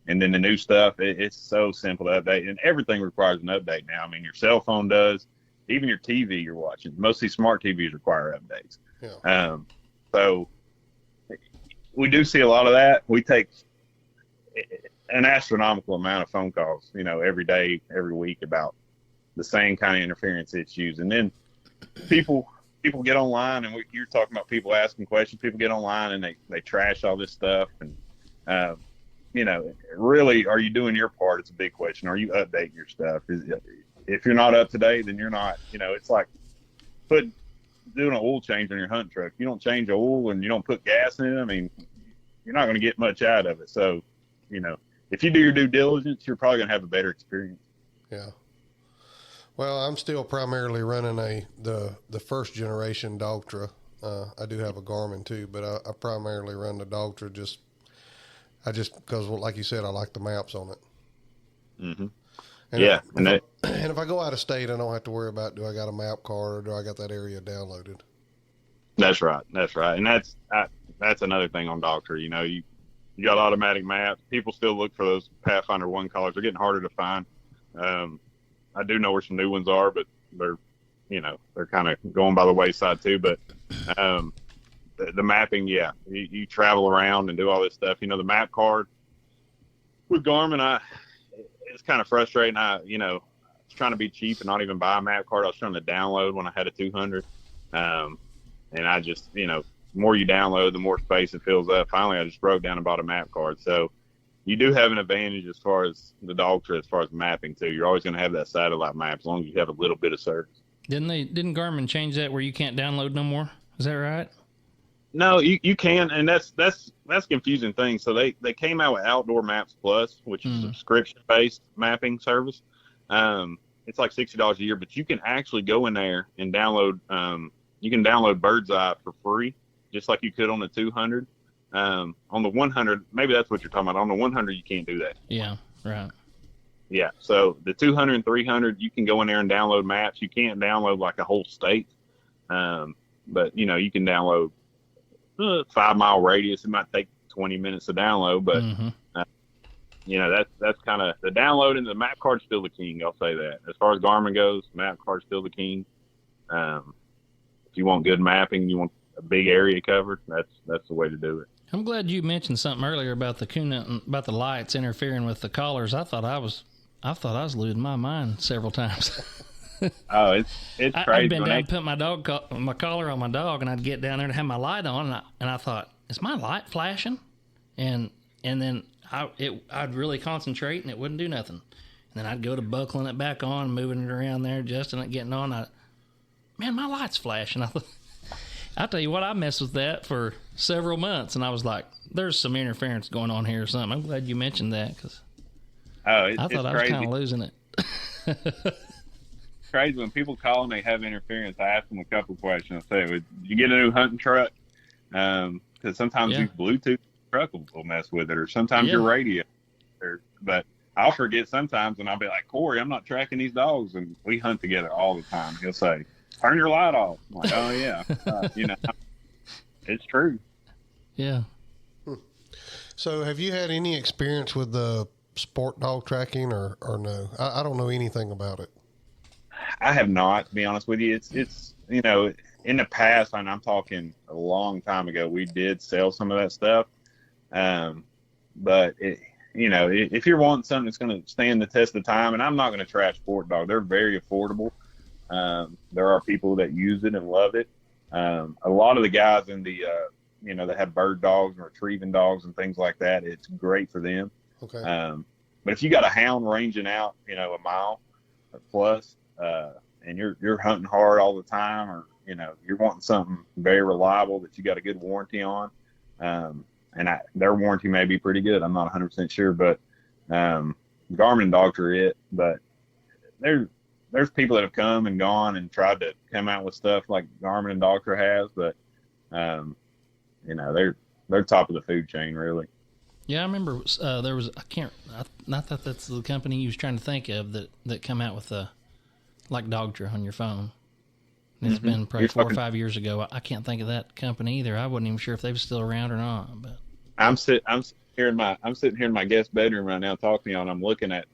And then the new stuff, it's so simple to update, and everything requires an update now. I mean, your cell phone does, even your TV you're watching. Most of these smart TVs require updates. Yeah. So we do see a lot of that. We take an astronomical amount of phone calls, every day, every week about the same kind of interference issues. And then people get online, and you're talking about people asking questions. People get online and they trash all this stuff, and really, are you doing your part? It's a big question. Are you updating your stuff? If you're not up to date, then you're not. It's like doing an oil change on your hunting truck. You don't change oil and you don't put gas in it, I mean, you're not going to get much out of it. So, if you do your due diligence, you're probably going to have a better experience. Yeah. Well, I'm still primarily running the first generation Daltra. I do have a Garmin too, but I primarily run the Daltra because, like you said, I like the maps on it. Mm-hmm. And yeah. And if I go out of state, I don't have to worry about, do I got a map card or do I got that area downloaded? That's right. And that's another thing on Daltra. You got automatic maps. People still look for those Pathfinder 1 collars. They're getting harder to find. I do know where some new ones are, but they're kind of going by the wayside too. But the mapping, yeah, you travel around and do all this stuff. The map card with Garmin, it's kind of frustrating. I was trying to be cheap and not even buy a map card. I was trying to download when I had a 200. And I just, the more you download, the more space it fills up. Finally, I just broke down and bought a map card. So you do have an advantage as far as the Daltra, as far as mapping too. You're always going to have that satellite map as long as you have a little bit of service. Didn't Garmin change that where you can't download no more? Is that right? No, you can, and that's confusing thing. So they came out with Outdoor Maps Plus, which is a subscription-based mapping service. It's like $60 a year, but you can actually go in there and download. You can download Bird's Eye for free, just like you could on the 200. On the 100, maybe that's what you're talking about. On the 100, you can't do that. Yeah, right. Yeah, so the 200 and 300, you can go in there and download maps. You can't download like a whole state, but you can download 5 mile radius. It might take 20 minutes to download, but that's kind of the download, and the map card's still the king. I'll say that. As far as Garmin goes, map card's still the king. you want good mapping, you want a big area covered, that's the way to do it. I'm glad you mentioned something earlier about the coon, about the lights interfering with the collars. I thought I was losing my mind several times. Oh, it's crazy. I'd been down to put my collar on my dog, and I'd get down there to have my light on, and I thought, is my light flashing? And then I'd really concentrate, and it wouldn't do nothing. And then I'd go to buckling it back on, moving it around there, adjusting it, getting on. Man, my light's flashing. I'll tell you what, I messed with that for several months, and I was like, there's some interference going on here or something. I'm glad you mentioned that, because I thought I was kind of losing it. Crazy when people call and they have interference. I ask them a couple questions. I say, "Did you get a new hunting truck?" Because sometimes these Bluetooth truck will mess with it, or sometimes your radio. But I'll forget sometimes, and I'll be like, "Corey, I'm not tracking these dogs," and we hunt together all the time. He'll say, "Turn your light off." I'm like, "Oh yeah," it's true. Yeah. So, have you had any experience with the sport dog tracking, or no? I don't know anything about it. I have not, to be honest with you. It's in the past, and I'm talking a long time ago, we did sell some of that stuff. But if you're wanting something that's going to stand the test of time, and I'm not going to trash sport dog, they're very affordable. There are people that use it and love it. A lot of the guys in the that have bird dogs and retrieving dogs and things like that, it's great for them. Okay. But if you got a hound ranging out, a mile or plus, and you're hunting hard all the time, or you're wanting something very reliable that you got a good warranty on, and their warranty may be pretty good. I'm not 100% sure, but Garmin dogs are it. But there's people that have come and gone and tried to come out with stuff like Garmin and Doctor has, but they're top of the food chain, really. Yeah, I remember there was not that that's the company you was trying to think of that come out with like Dogtra on your phone. It's been probably 4 or 5 years ago. I can't think of that company either. I wasn't even sure if they were still around or not. But I'm sitting here in my guest bedroom right now talking to you, and I'm looking at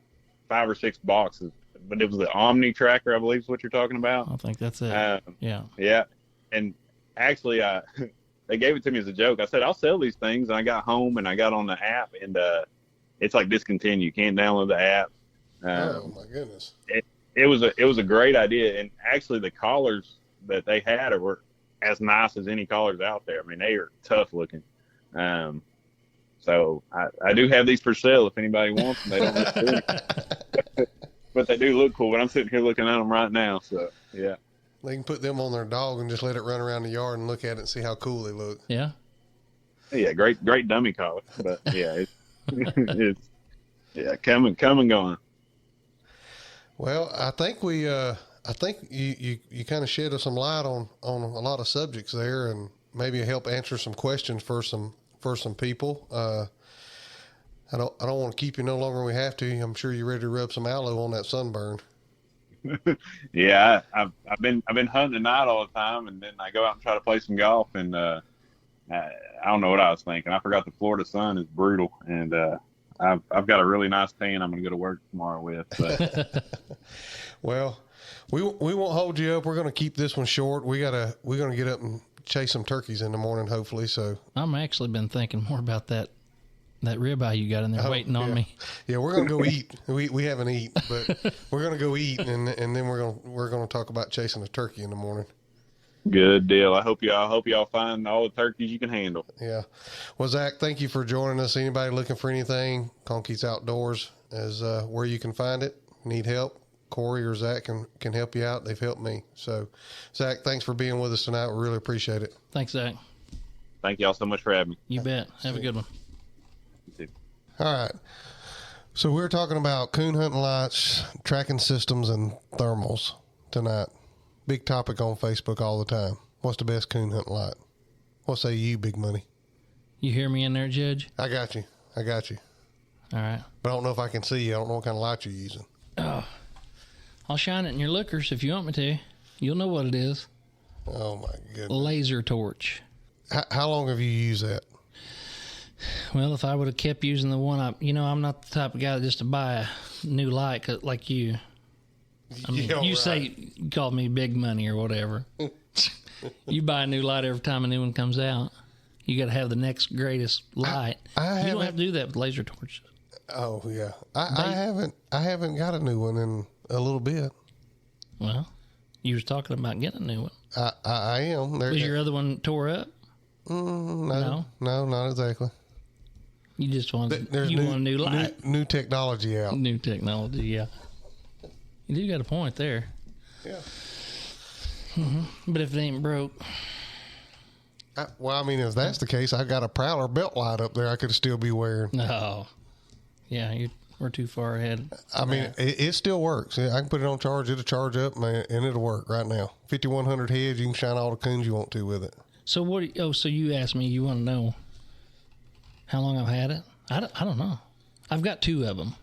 5 or 6 boxes. But it was the Omni Tracker, I believe, is what you're talking about. I think that's it. Yeah. Yeah, and actually, they gave it to me as a joke. I said, I'll sell these things. And I got home and I got on the app, and it's like discontinued. You can't download the app. Oh my goodness. It was a great idea. And actually the collars that they had were as nice as any collars out there. I mean, they are tough looking. So I do have these for sale if anybody wants them. They don't look good. But they do look cool. But I'm sitting here looking at them right now. So yeah. They can put them on their dog and just let it run around the yard and look at it and see how cool they look. Yeah. Yeah, great dummy collar. But yeah, it's come and going. Well, I think you kind of shed some light on a lot of subjects there, and maybe help answer some questions for some people. I don't want to keep you no longer than we have to. I'm sure you're ready to rub some aloe on that sunburn. Yeah, I've been hunting at night all the time, and then I go out and try to play some golf, and I don't know what I was thinking. I forgot the Florida sun is brutal, and I've got a really nice tan I'm going to go to work tomorrow with. But. Well, we won't hold you up. We're going to keep this one short. We're going to get up and chase some turkeys in the morning, hopefully. So I'm actually been thinking more about that ribeye you got in there waiting on me. Yeah, we're gonna go eat. We haven't eat, but we're gonna go eat, and then we're gonna talk about chasing a turkey in the morning. Good deal. I hope y'all find all the turkeys you can handle. Yeah. Well, Zach, thank you for joining us. Anybody looking for anything, Conkey's Outdoors is where you can find it. Need help? Corey or Zach can help you out. They've helped me. So, Zach, thanks for being with us tonight. We really appreciate it. Thanks, Zach. Thank y'all so much for having me. You bet. Have a good one. All right. So we're talking about coon hunting lights, tracking systems, and thermals tonight. Big topic on Facebook all the time. What's the best coon hunting light? What say you, Big Money? You hear me in there, Judge? I got you. All right. But I don't know if I can see you. I don't know what kind of light you're using. Oh, I'll shine it in your lookers if you want me to. You'll know what it is. Oh, my goodness. Laser torch. How long have you used that? Well, if I would have kept using the one, I'm not the type of guy just to buy a new light like you. I mean, you say you called me Big Money or whatever. You buy a new light every time a new one comes out. You got to have the next greatest light. You don't have to do that with laser torches. Oh yeah, I haven't got a new one in a little bit. Well, you was talking about getting a new one. I am. Was your other one tore up? No, not exactly. You just want want a new light. New technology out. New technology, yeah. You do got a point there. Yeah. But if it ain't broke. Well, I mean, if that's the case, I got a Prowler belt light up there I could still be wearing. No. Yeah, we're too far ahead. I mean, it still works. I can put it on charge. It'll charge up, man, and it'll work right now. 5100 heads, you can shine all the coons you want to with it. So so you asked me, you want to know how long I've had it? I don't know. I've got 2 of them.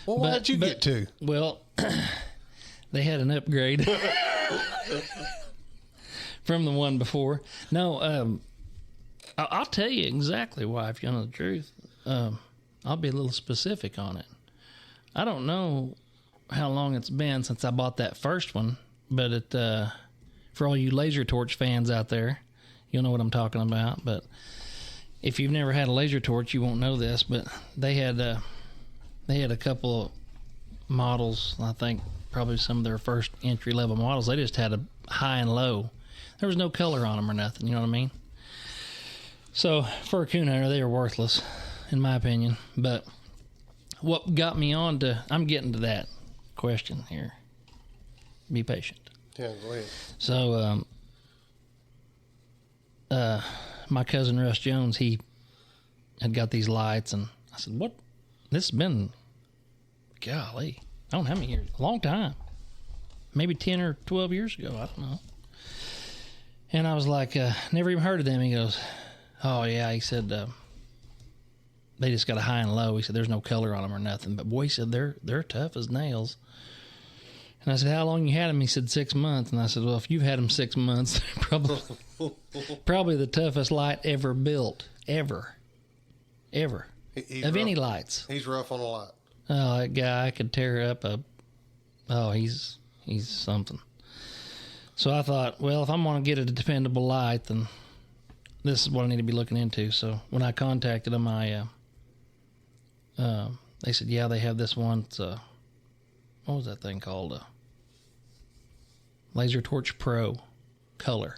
Well, why'd you get 2? Well, they had an upgrade from the one before. No, I'll tell you exactly why, if you know the truth. I'll be a little specific on it. I don't know how long it's been since I bought that first one, but for all you laser torch fans out there, you'll know what I'm talking about. But if you've never had a laser torch, you won't know this. But they had a couple of models. I think probably some of their first entry level models. They just had a high and low. There was no color on them or nothing. You know what I mean? So for a coon hunter, they were worthless, in my opinion. But what got me on to, I'm getting to that question here. Be patient. Yeah, go ahead. So, my cousin Russ Jones, he had got these lights, and I said, "What? This has been, golly, I don't know how many years, a long time, maybe 10 or 12 years ago, I don't know." And I was like, "Never even heard of them." He goes, "Oh yeah," he said, "they just got a high and low." He said, "There's no color on them or nothing, but boy," he said, they're tough as nails." And I said, "How long you had them?" He said, 6 months. And I said, "Well, if you've had them 6 months, probably the toughest light ever built, ever, of rough. Any lights." He's rough on a light. Oh, that guy could tear up he's something. So I thought, well, if I'm going to get a dependable light, then this is what I need to be looking into. So when I contacted them, they said, yeah, they have this one. It's what was that thing called? Laser Torch Pro color.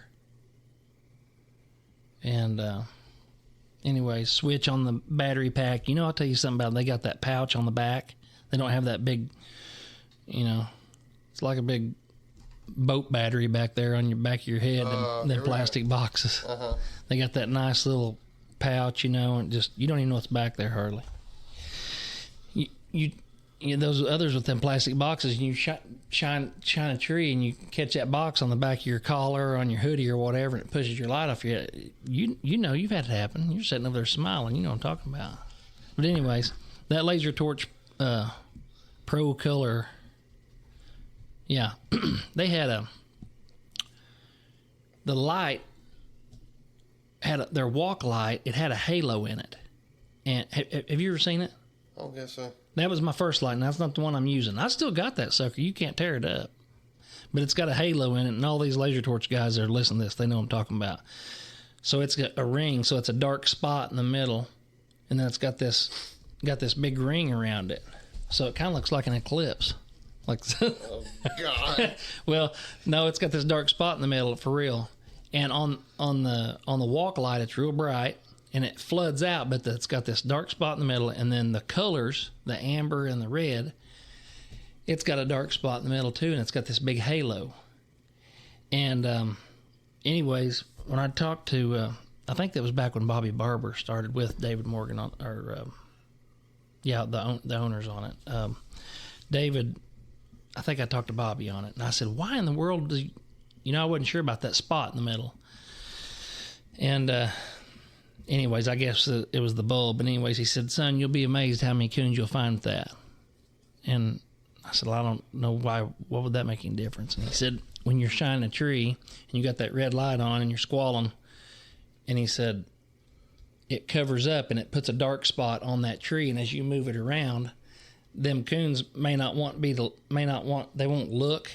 And anyway, switch on the battery pack. I'll tell you something about it. They got that pouch on the back. They don't have that big, it's like a big boat battery back there on your back of your head, them plastic right. boxes. Uh-huh. They got that nice little pouch, and just, you don't even know what's back there hardly. You those others with them plastic boxes, and you shine a tree, and you catch that box on the back of your collar or on your hoodie or whatever, and it pushes your light off your head. You know you've had it happen. You're sitting over there smiling. You know what I'm talking about. But anyways, that Laser Torch Pro color, yeah, they had the light had their walk light. It had a halo in it. And have you ever seen it? I guess so. That was my first light, and that's not the one I'm using. I still got that sucker. You can't tear it up. But it's got a halo in it, and all these laser torch guys that are listening to this, they know what I'm talking about. So it's got a ring, so it's a dark spot in the middle, and then it's got this big ring around it. So it kind of looks like an eclipse. Like, oh, God. Well, no, it's got this dark spot in the middle for real. And on the walk light, it's real bright. And it floods out, but it's got this dark spot in the middle, and then the colors, the amber and the red, it's got a dark spot in the middle too, and it's got this big halo. And anyways, when I talked to, I think that was back when Bobby Barber started with David Morgan the owners on it. David, I think I talked to Bobby on it, and I said, why in the world do I wasn't sure about that spot in the middle. And anyways, I guess it was the bulb. But anyways, he said, son, you'll be amazed how many coons you'll find with that. And I said, well, I don't know why. What would that make any difference? And he said, when you're shining a tree and you got that red light on and you're squalling, and he said, it covers up and it puts a dark spot on that tree. And as you move it around, them coons they won't look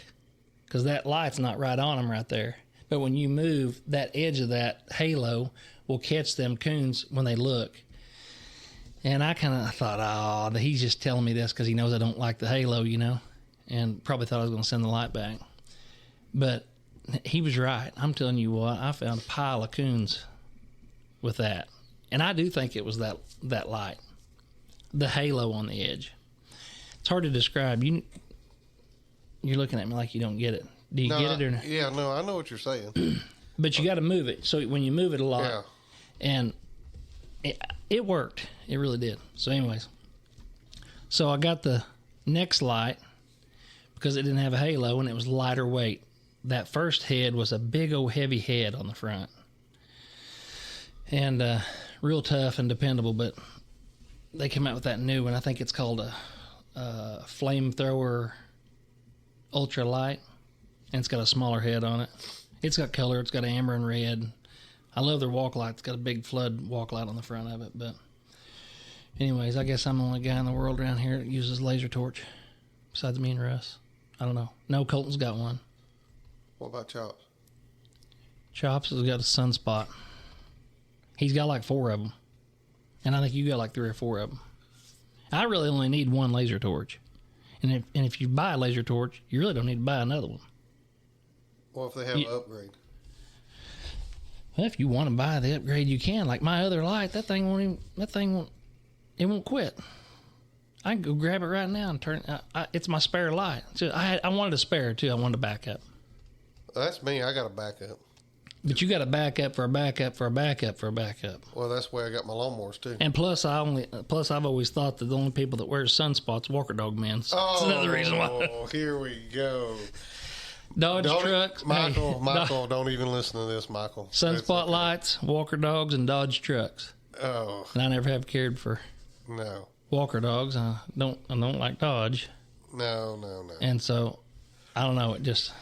because that light's not right on them right there. But when you move, that edge of that halo will catch them coons when they look. And I kind of thought, oh, he's just telling me this because he knows I don't like the halo, you know, and probably thought I was going to send the light back. But he was right. I'm telling you what, I found a pile of coons with that. And I do think it was that light, the halo on the edge. It's hard to describe. You're looking at me like you don't get it. Do you get it or not? Yeah, no, I know what you're saying. But you got to move it. So when you move it a lot, and it worked. It really did. So anyways, so I got the next light because it didn't have a halo and it was lighter weight. That first head was a big old heavy head on the front. And real tough and dependable, but they came out with that new one. I think it's called a flamethrower ultra light, and it's got a smaller head on it. It's got color. It's got amber and red. I love their walk light. It's got a big flood walk light on the front of it. But anyways, I guess I'm the only guy in the world around here that uses laser torch besides me and Russ. I don't know. No, Colton's got one. What about Chops? Chops has got a sunspot. He's got like 4 of them. And I think you got like 3 or 4 of them. I really only need one laser torch. And if you buy a laser torch, you really don't need to buy another one. Well, if they have an upgrade. Well, if you want to buy the upgrade, you can. Like my other light, it won't quit. I can go grab it right now and turn it. It's my spare light. So I wanted a spare too. I wanted a backup. That's me. I got a backup. But you got a backup for a backup for a backup for a backup. Well, that's the way I got my lawnmowers too. And plus I've always thought that the only people that wear sunspots walker dog men. So that's another reason why. Oh, here we go. Dodge trucks. Michael, don't even listen to this, Michael. Sunspot lights, walker dogs, and Dodge trucks. Oh. And I never have cared for walker dogs. I don't like Dodge. No. And so I don't know. It just.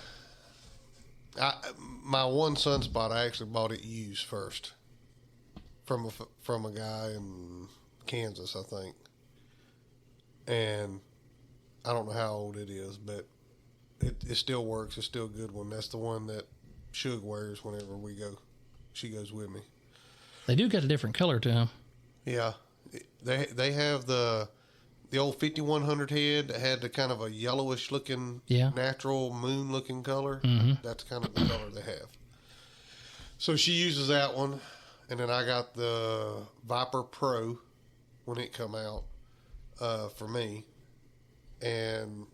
My one sunspot, I actually bought it used first from a guy in Kansas, I think. And I don't know how old it is, but it still works. It's still a good one. That's the one that Shug wears whenever we go. She goes with me. They do got a different color to them. Yeah. They have the old 5100 head that had the kind of a yellowish looking, natural moon looking color. Mm-hmm. That's kind of the color they have. So she uses that one. And then I got the Viper Pro when it come out for me. And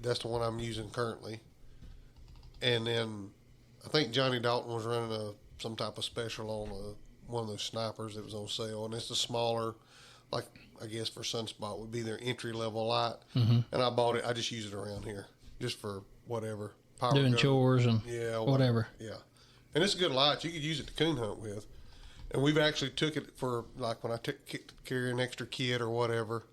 that's the one I'm using currently. And then I think Johnny Dalton was running some type of special on one of those snipers that was on sale. And it's a smaller, like, I guess for Sunspot would be their entry level light. Mm-hmm. And I bought it. I just use it around here just for whatever. Doing chores and whatever. Yeah. And it's a good light. You could use it to coon hunt with. And we've actually took it for, like, when I carry an extra kid or whatever.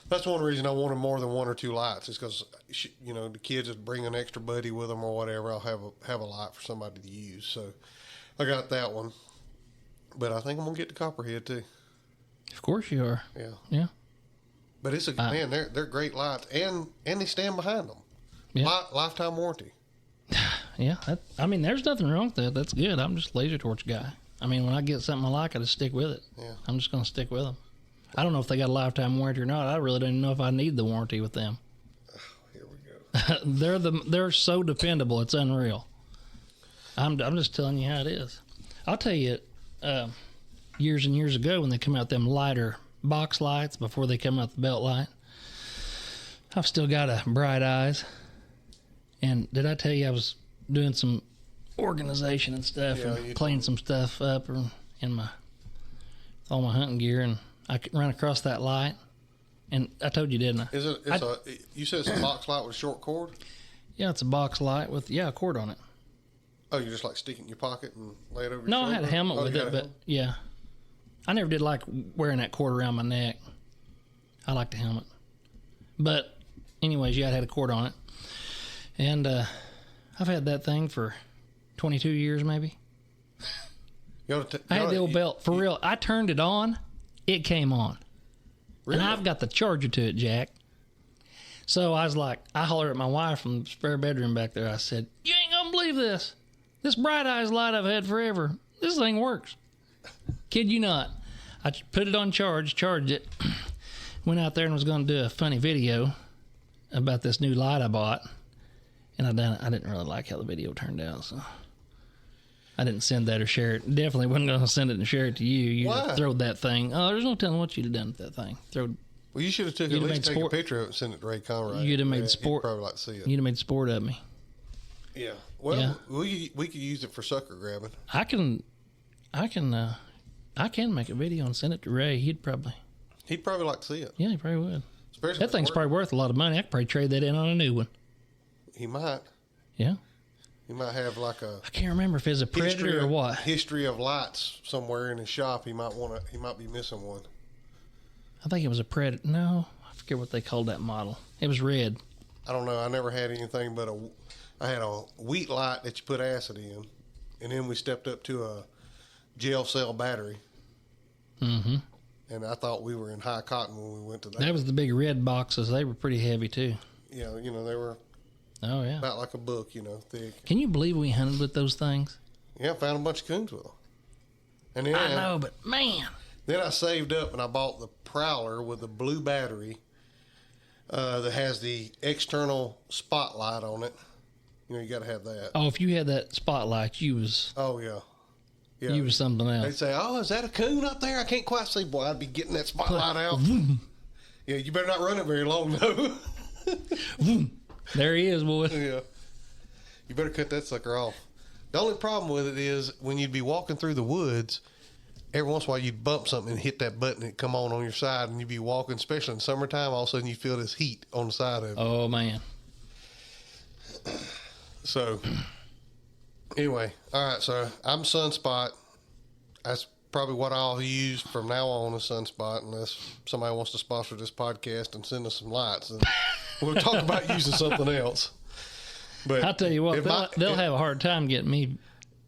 That's one reason I wanted more than 1 or 2 lights is because, the kids would bring an extra buddy with them or whatever. I'll have a light for somebody to use. So I got that one. But I think I'm going to get the Copperhead too. Of course you are. Yeah. But it's man, they're great lights, and they stand behind them. Yeah. Lifetime warranty. Yeah, there's nothing wrong with that. That's good. I'm just a laser torch guy. When I get something I like, I just stick with it. Yeah. I'm just going to stick with them. I don't know if they got a lifetime warranty or not. I really don't know if I need the warranty with them. Oh, here we go. They're so dependable. It's unreal. I'm just telling you how it is. I'll tell you. Years and years ago when they come out them lighter box lights before they come out the belt light, I've still got a Bright Eyes. And did I tell you I was doing some organization and stuff and cleaning some stuff up in all my hunting gear, and I ran across that light, and I told you, didn't I? You said it's a box light with a short cord? Yeah, it's a box light with a cord on it. Oh, you just like stick it in your pocket and lay it over your shoulder? No, I had a helmet with it, but yeah. I never did like wearing that cord around my neck. I like the helmet. But anyways, it had a cord on it. And I've had that thing for 22 years maybe. I had the old belt. For real, I turned it on, it came on. Really? And I've got the charger to it, Jack. So I was like, I hollered at my wife from the spare bedroom back there. I said, "You ain't going to believe this." This Bright Eyes light I've had forever. This thing works. Kid you not. I put it on charge, charged it, went out there and was going to do a funny video about this new light I bought. And I didn't really like how the video turned out, so I didn't send that or share it. Definitely wasn't going to send it and share it to you. You Why? throwed that thing. Oh, there's no telling what you'd have done with that thing. Well, you should have at least taken a picture of it and sent it to Ray Conrad. You'd have made sport. He'd probably like to see it. You'd have made sport of me. Yeah. Well, Yeah. we could use it for sucker grabbing. I can make a video and send it to Ray. He'd probably like to see it. Yeah, he probably would. Especially That thing's probably worth a lot of money. I could probably trade that in on a new one. He might. Yeah. He might have like a I can't remember if it's a Predator or what. History of lights somewhere in his shop. He might be missing one. I think it was a Predator. No, I forget what they called that model. It was red. I don't know. I never had anything but I had a wheat light that you put acid in, and then we stepped up to a gel cell battery. Mm-hmm. And I thought we were in high cotton when we went to that. That was the big red boxes. They were pretty heavy too. Yeah, they were Oh yeah. about like a book, thick. Can you believe we hunted with those things? Yeah, found a bunch of coons with them. And then I know, but man. Then I saved up and I bought the Prowler with the blue battery that has the external spotlight on it. You got to have that. Oh, if you had that spotlight, you was Oh, yeah. Yeah. you was something They'd else. say, "Oh, is that a coon up there? I can't quite see." Boy, I'd be getting that spotlight out. Yeah, you better not run it very long, though. There he is, boy. Yeah. You better cut that sucker off. The only problem with it is when you'd be walking through the woods, every once in a while you'd bump something and hit that button and it'd come on your side, and you'd be walking, especially in summertime, all of a sudden you feel this heat on the side of it. Oh man. So, anyway, all right, so I'm Sunspot. That's probably what I'll use from now on is Sunspot, unless somebody wants to sponsor this podcast and send us some lights. And we'll talk about using something else. But I'll tell you what, if they'll have a hard time getting me.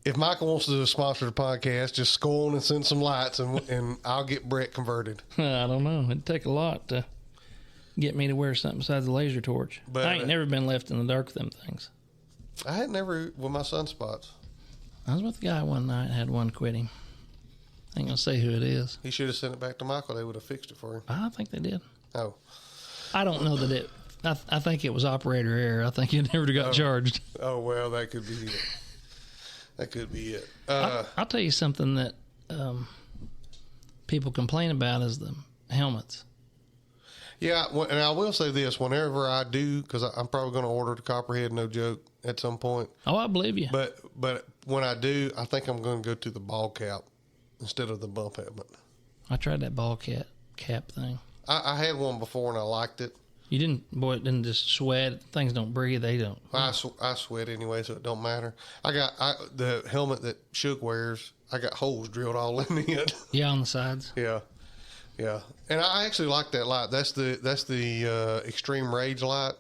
If Michael wants to sponsor the podcast, just go on and send some lights, and I'll get Brett converted. I don't know. It'd take a lot to get me to wear something besides a laser torch. But, I ain't never been left in the dark with them things. I had never with my Sunspots. I was with a guy one night and had one quit him. I ain't gonna say who it is. He should have sent it back to Michael. They would have fixed it for him. I think they did. Oh. I don't know that it. I think it was operator error. I think it never got charged. Oh, well, that could be it. That could be it. I'll tell you something that people complain about is the helmets. Yeah, and I will say this. Whenever I do, because I'm probably going to order the Copperhead, no joke, at some point. Oh, I believe you. But when I do, I think I'm going to go to the ball cap instead of the bump helmet. I tried that ball cap thing. I had one before and I liked it. You didn't, boy, it didn't just sweat. Things don't breathe. They don't. I sweat anyway, so it don't matter. The helmet that Shook wears, I got holes drilled all in it. Yeah, on the sides. Yeah. And I actually like that light. That's the Extreme Rage light.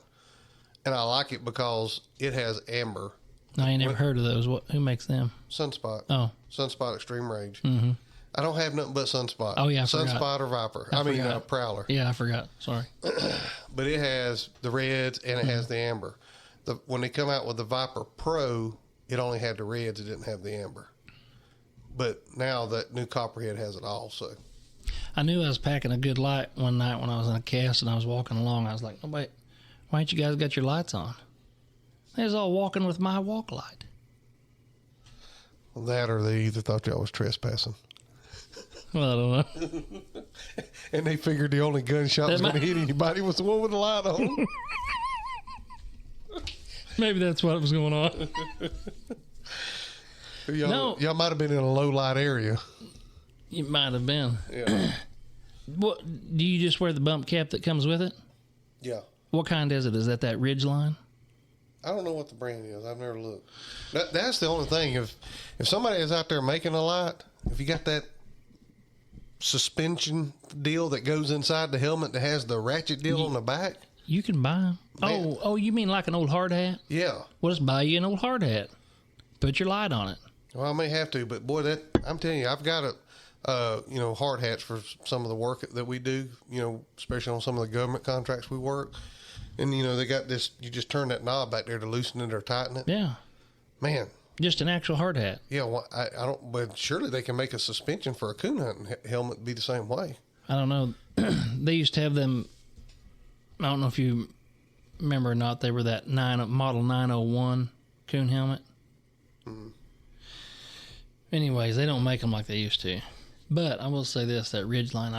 And I like it because it has amber. I ain't never heard of those. Who makes them? Sunspot. Oh. Sunspot Extreme Rage. Mm-hmm. I don't have nothing but Sunspot. Oh, yeah, I Sunspot forgot. or Viper. I I mean, forgot. Prowler. Yeah, I forgot. Sorry. But it has the reds and it has the amber. When they come out with the Viper Pro, it only had the reds. It didn't have the amber. But now that new Copperhead has it all. So I knew I was packing a good light one night when I was in a cast and I was walking along. I was like, "Wait, why ain't you guys got your lights on?" They was all walking with my walk light. that or they either thought y'all was trespassing. Well, I don't know. And they figured the only gunshot was going to hit anybody was the one with the light on. Maybe that's what was going on. Y'all might have been in a low light area. You might have been. Yeah. What do you just wear the bump cap that comes with it? Yeah. What kind is it? Is that Ridgeline? I don't know what the brand is. I've never looked. That's the only thing. If somebody is out there making a light, if you got that suspension deal that goes inside the helmet that has the ratchet deal on the back. You can buy them. Oh, you mean like an old hard hat? Yeah. Well, just buy you an old hard hat. Put your light on it. Well, I may have to, but boy, I'm telling you, I've got hard hats for some of the work that we do, especially on some of the government contracts we work. And, they got this, you just turn that knob back there to loosen it or tighten it. Yeah. Man, Just an actual hard hat. Yeah, well, I don't. But surely they can make a suspension for a coon hunting helmet be the same way. I don't know. They used to have them. I don't know if you remember or not. They were that model 901 coon helmet. Mm-hmm. Anyways, they don't make them like they used to. But I will say this: that Ridgeline,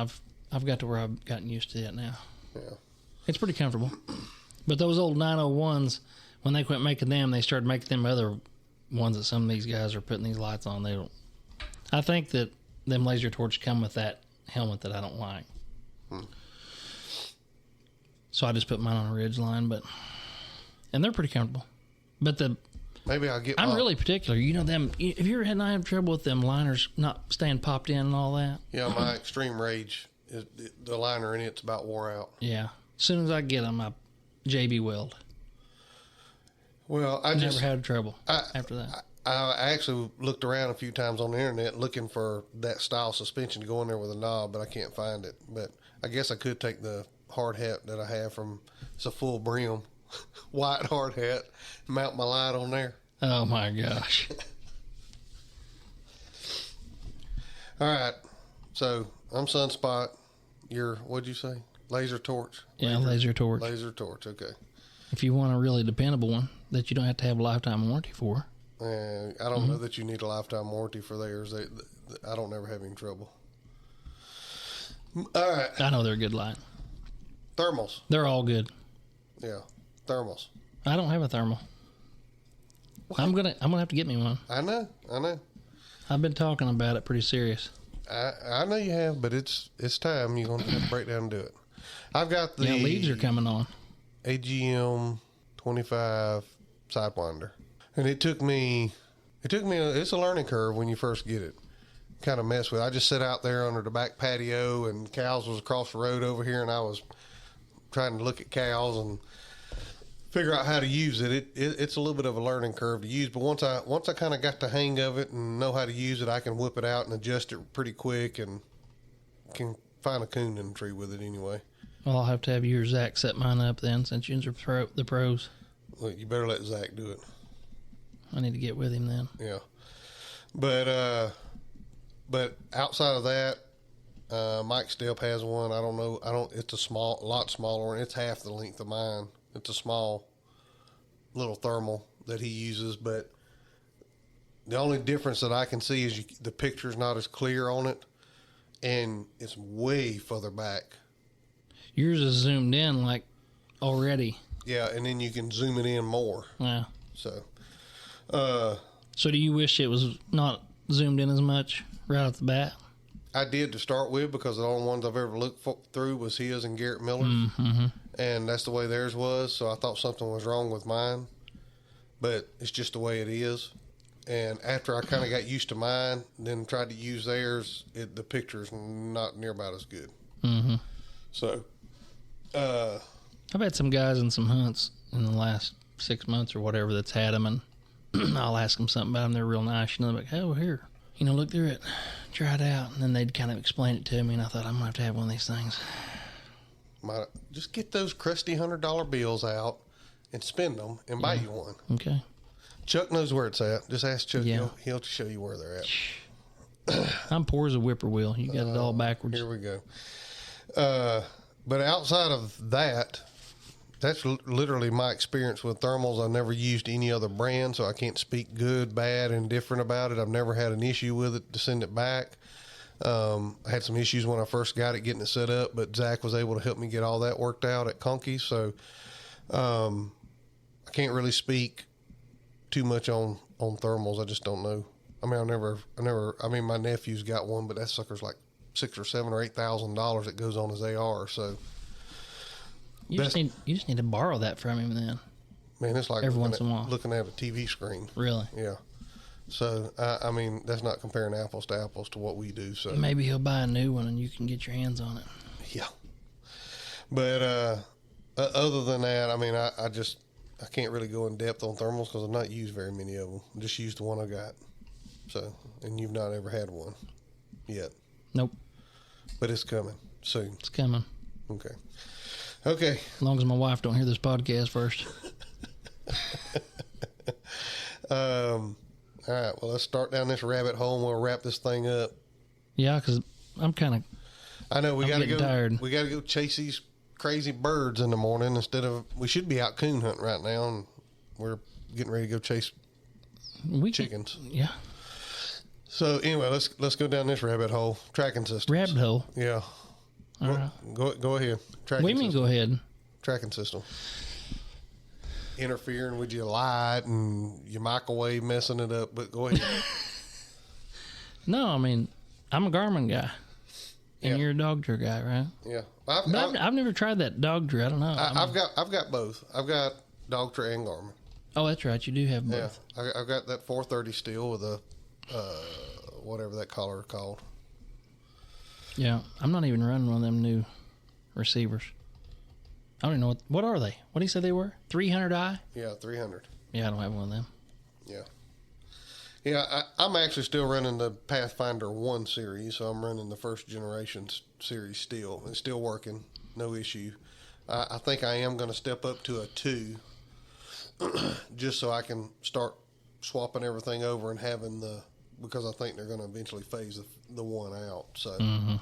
I've got to where I've gotten used to it now. Yeah, it's pretty comfortable. But those old 901s, when they quit making them, they started making them other ones that some of these guys are putting these lights on. They don't. I think that them laser torch come with that helmet that I don't like. So I just put mine on a Ridgeline, and they're pretty comfortable. But maybe I'll get. I'm really particular. You know them. If you ever had I have trouble with them liners not staying popped in and all that. Yeah, my Extreme Rage is the liner in it's about wore out. Yeah, as soon as I get them, I JB weld. Well, I never had trouble after that. I actually looked around a few times on the internet looking for that style suspension to go in there with a knob, but I can't find it. But I guess I could take the hard hat that I have it's a full brim, white hard hat, mount my light on there. Oh my gosh. All right. So I'm Sunspot. You're, what'd you say? Laser Torch? Yeah, Laser Torch. Laser Torch, okay. If you want a really dependable one that you don't have to have a lifetime warranty for. I don't know that you need a lifetime warranty for theirs. I don't ever have any trouble. All right. I know they're a good light. Thermals. They're all good. Yeah, thermals. I don't have a thermal. What? I'm gonna have to get me one. I know. I've been talking about it pretty serious. I know you have, but it's time. You're gonna have to break down and do it. I've got the leaves are coming on. AGM 25 Sidewinder. And it's a learning curve when you first get it. Kind of mess with it. I just sat out there under the back patio and cows was across the road over here and I was trying to look at cows and figure out how to use it. It's a little bit of a learning curve to use, but once I kind of got the hang of it and know how to use it, I can whip it out and adjust it pretty quick and can find a coon in the tree with it anyway. Well, I'll have to have you or Zach set mine up then since you're the pros. Well, you better let Zach do it. I need to get with him then. Yeah. But outside of that, Mike Stepp has one. I don't know. It's a lot smaller one. It's half the length of mine. It's a small little thermal that he uses, but the only difference that I can see is the picture's not as clear on it, and it's way further back. Yours is zoomed in like already. Yeah, and then you can zoom it in more. Yeah. So do you wish it was not zoomed in as much right off the bat? I did to start with because the only ones I've ever looked through was his and Garrett Miller's. Mm-hmm. And that's the way theirs was, so I thought something was wrong with mine. But it's just the way it is. And after I kind of got used to mine, then tried to use theirs, the picture's not near about as good. Mm-hmm. So, I've had some guys in some hunts in the last 6 months or whatever that's had them, and I'll ask them something about them. They're real nice, you know. They're like, "Oh, here, look through it, try it out," and then they'd kind of explain it to me, and I thought I'm gonna have to have one of these things. Just get those crusty $100 bills out and spend them and buy you one. Okay. Chuck knows where it's at. Just ask Chuck. Yeah. He'll show you where they're at. I'm poor as a whippoorwill. You got it all backwards. Here we go. But outside of that, that's literally my experience with thermals. I've never used any other brand, so I can't speak good, bad, and different about it. I've never had an issue with it to send it back. I had some issues when I first got it getting it set up, but Zach was able to help me get all that worked out at Conkey. So I can't really speak too much on thermals. I just don't know. I mean, my nephew's got one, but that sucker's like $6,000 or $7,000 or $8,000 that goes on his AR. So you just need to borrow that from him then. Man, it's like every once in a while looking at a TV screen. Really? Yeah. So I mean, that's not comparing apples to apples to what we do. So maybe he'll buy a new one and you can get your hands on it. Yeah. But other than that, I mean, I can't really go in depth on thermals because I've not used very many of them. I just used the one I got. So, and you've not ever had one yet. Nope. But it's coming soon. It's coming. Okay. As long as my wife don't hear this podcast first. All right. Well, let's start down this rabbit hole and we'll wrap this thing up. Yeah, because I'm kind of. I know we got to go. Tired. We got to go chase these crazy birds in the morning instead of. We should be out coon hunting right now, and we're getting ready to go chase chickens. Yeah. So anyway, let's go down this rabbit hole. Tracking system. Rabbit hole. Yeah. All right. Go ahead. Tracking What do you mean? Go ahead. Tracking system. Interfering with your light and your microwave messing it up, but go ahead. No, I mean, I'm a Garmin guy, and you're a Dogtra guy, right? Yeah. I've never tried that Dogtra. I don't know. I've got both. I've got Dogtra and Garmin. Oh, that's right. You do have both. Yeah. I've got that 430 steel with a whatever that collar is called. Yeah, I'm not even running one of them new receivers. I don't even know what are they? What did he say they were? 300i? Yeah, 300. Yeah, I don't have one of them. Yeah. Yeah, I'm actually still running the Pathfinder 1 series, so I'm running the first generation series still. It's still working, no issue. I think I am going to step up to a 2 just so I can start swapping everything over and having because I think they're going to eventually phase the 1 out. So. Mm-hmm.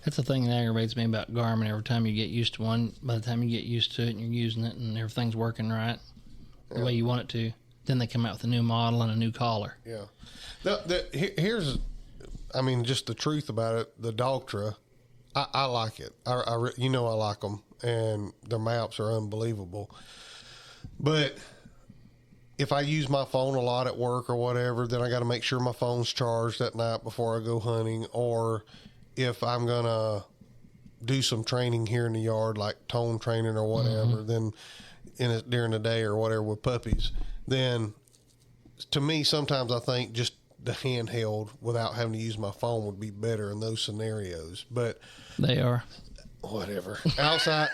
That's the thing that aggravates me about Garmin. Every time you get used to one, by the time you get used to it and you're using it and everything's working right the way you want it to, then they come out with a new model and a new collar. Yeah. Here's, I mean, just the truth about it. The Dogtra, I like it. I like them, and their maps are unbelievable. But if I use my phone a lot at work or whatever, then I got to make sure my phone's charged at night before I go hunting, or if I'm going to do some training here in the yard, like tone training or whatever, then during the day or whatever with puppies, then to me, sometimes I think just the handheld without having to use my phone would be better in those scenarios. But they are. Whatever. outside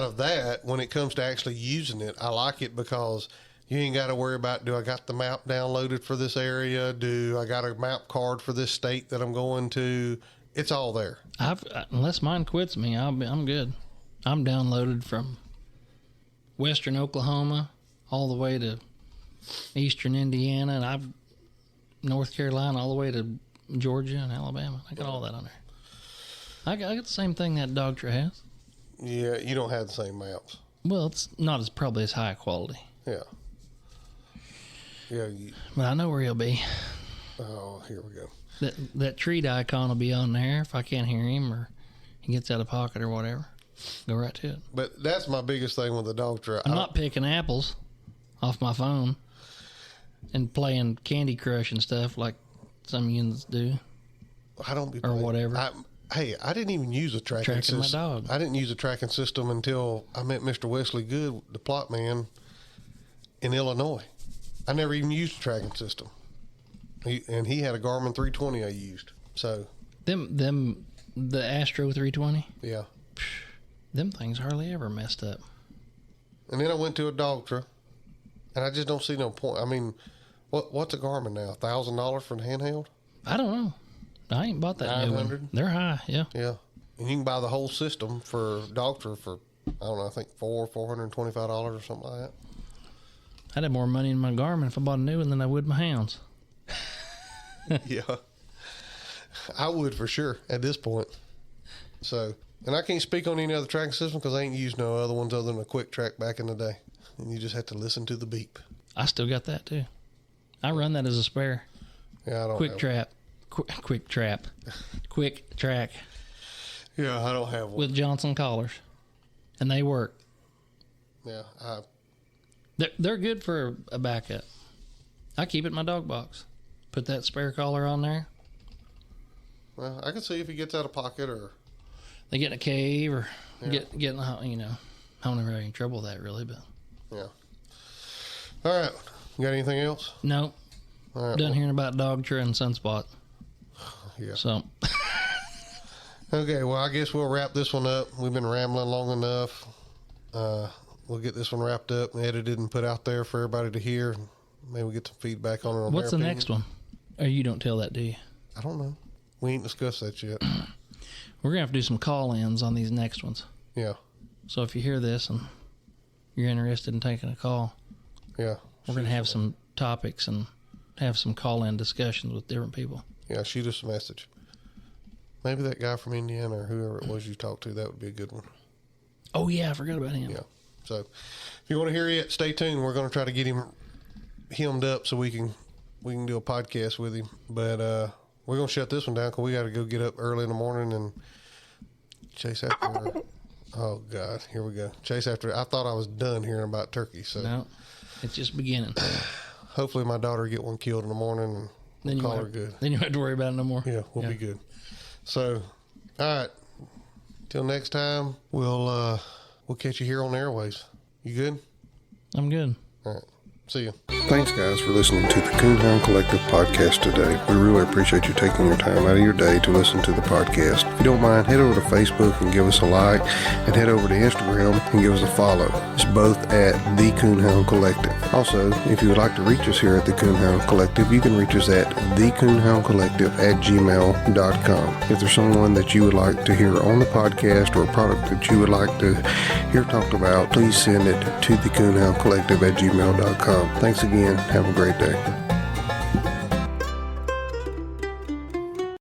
of that, when it comes to actually using it, I like it because you ain't got to worry about, do I got the map downloaded for this area? Do I got a map card for this state that I'm going to? It's all there. Unless mine quits me, I'm good. I'm downloaded from western Oklahoma all the way to eastern Indiana, and I've North Carolina all the way to Georgia and Alabama. I got all that on there. I got the same thing that Dogtra has. Yeah, you don't have the same maps. Well, it's not probably as high quality. Yeah. Yeah. But I know where he'll be. Oh, here we go. That treat icon will be on there if I can't hear him or he gets out of pocket or whatever. Go right to it. But that's my biggest thing with the Dogtra. I'm not picking apples off my phone and playing Candy Crush and stuff like some humans do. I don't be or playing. Whatever. I didn't even use a tracking system. My dog. I didn't use a tracking system until I met Mr. Wesley Good, the plot man in Illinois. I never even used a tracking system. He had a Garmin 320 I used. So the Astro 320. Yeah. Them things hardly ever messed up. And then I went to a Dogtra, and I just don't see no point. I mean, what's a Garmin now? $1,000 for the handheld? I don't know. I ain't bought that new one. They're high, yeah. Yeah, and you can buy the whole system for Dogtra for I don't know. I think $425 or something like that. I'd have more money in my Garmin if I bought a new one than I would my hounds. Yeah, I would for sure at this point. So, and I can't speak on any other tracking system because I ain't used no other ones other than a Quick Track back in the day. And you just have to listen to the beep. I still got that too. I run that as a spare. Yeah, I don't. Quick Track. Yeah, I don't have one. With Johnson collars, and they work. Yeah, they're good for a backup. I keep it in my dog box. Put that spare collar on there. Well, I can see if he gets out of pocket or they get in a cave or get in a, I don't ever have any trouble with that really, but yeah. All right, you got anything else? No. All right, Done hearing about Dogtra and Sunspot. Yeah. So. Okay, well, I guess we'll wrap this one up. We've been rambling long enough. We'll get this one wrapped up and edited and put out there for everybody to hear. Maybe we'll get some feedback on it. What's the next one? Or you don't tell that, do you? I don't know. We ain't discussed that yet. We're going to have to do some call-ins on these next ones. Yeah. So if you hear this and you're interested in taking a call, yeah, we're going to have some topics and have some call-in discussions with different people. Yeah, shoot us a message. Maybe that guy from Indiana or whoever it was you talked to, that would be a good one. Oh, yeah, I forgot about him. Yeah. So if you want to hear it, stay tuned. We're going to try to get him hemmed up so we can do a podcast with him. But we're going to shut this one down because we got to go get up early in the morning and chase after. Oh, God. Here we go. Chase after. I thought I was done hearing about turkey. So No, it's just beginning. hopefully my daughter get one killed in the morning and Then you call won't her good. Then you don't have to worry about it no more. Yeah, we'll be good. So, all right. Till next time, we'll catch you here on the airways. You good? I'm good. All right. See you. Thanks, guys, for listening to the Coonhound Collective podcast today. We really appreciate you taking your time out of your day to listen to the podcast. If you don't mind, head over to Facebook and give us a like, and head over to Instagram and give us a follow. It's both at the Coonhound Collective. Also, if you would like to reach us here at the Coonhound Collective, you can reach us at thecoonhoundcollective@gmail.com. If there's someone that you would like to hear on the podcast or a product that you would like to hear talked about, please send it to thecoonhoundcollective@gmail.com. Thanks again. Have a great day.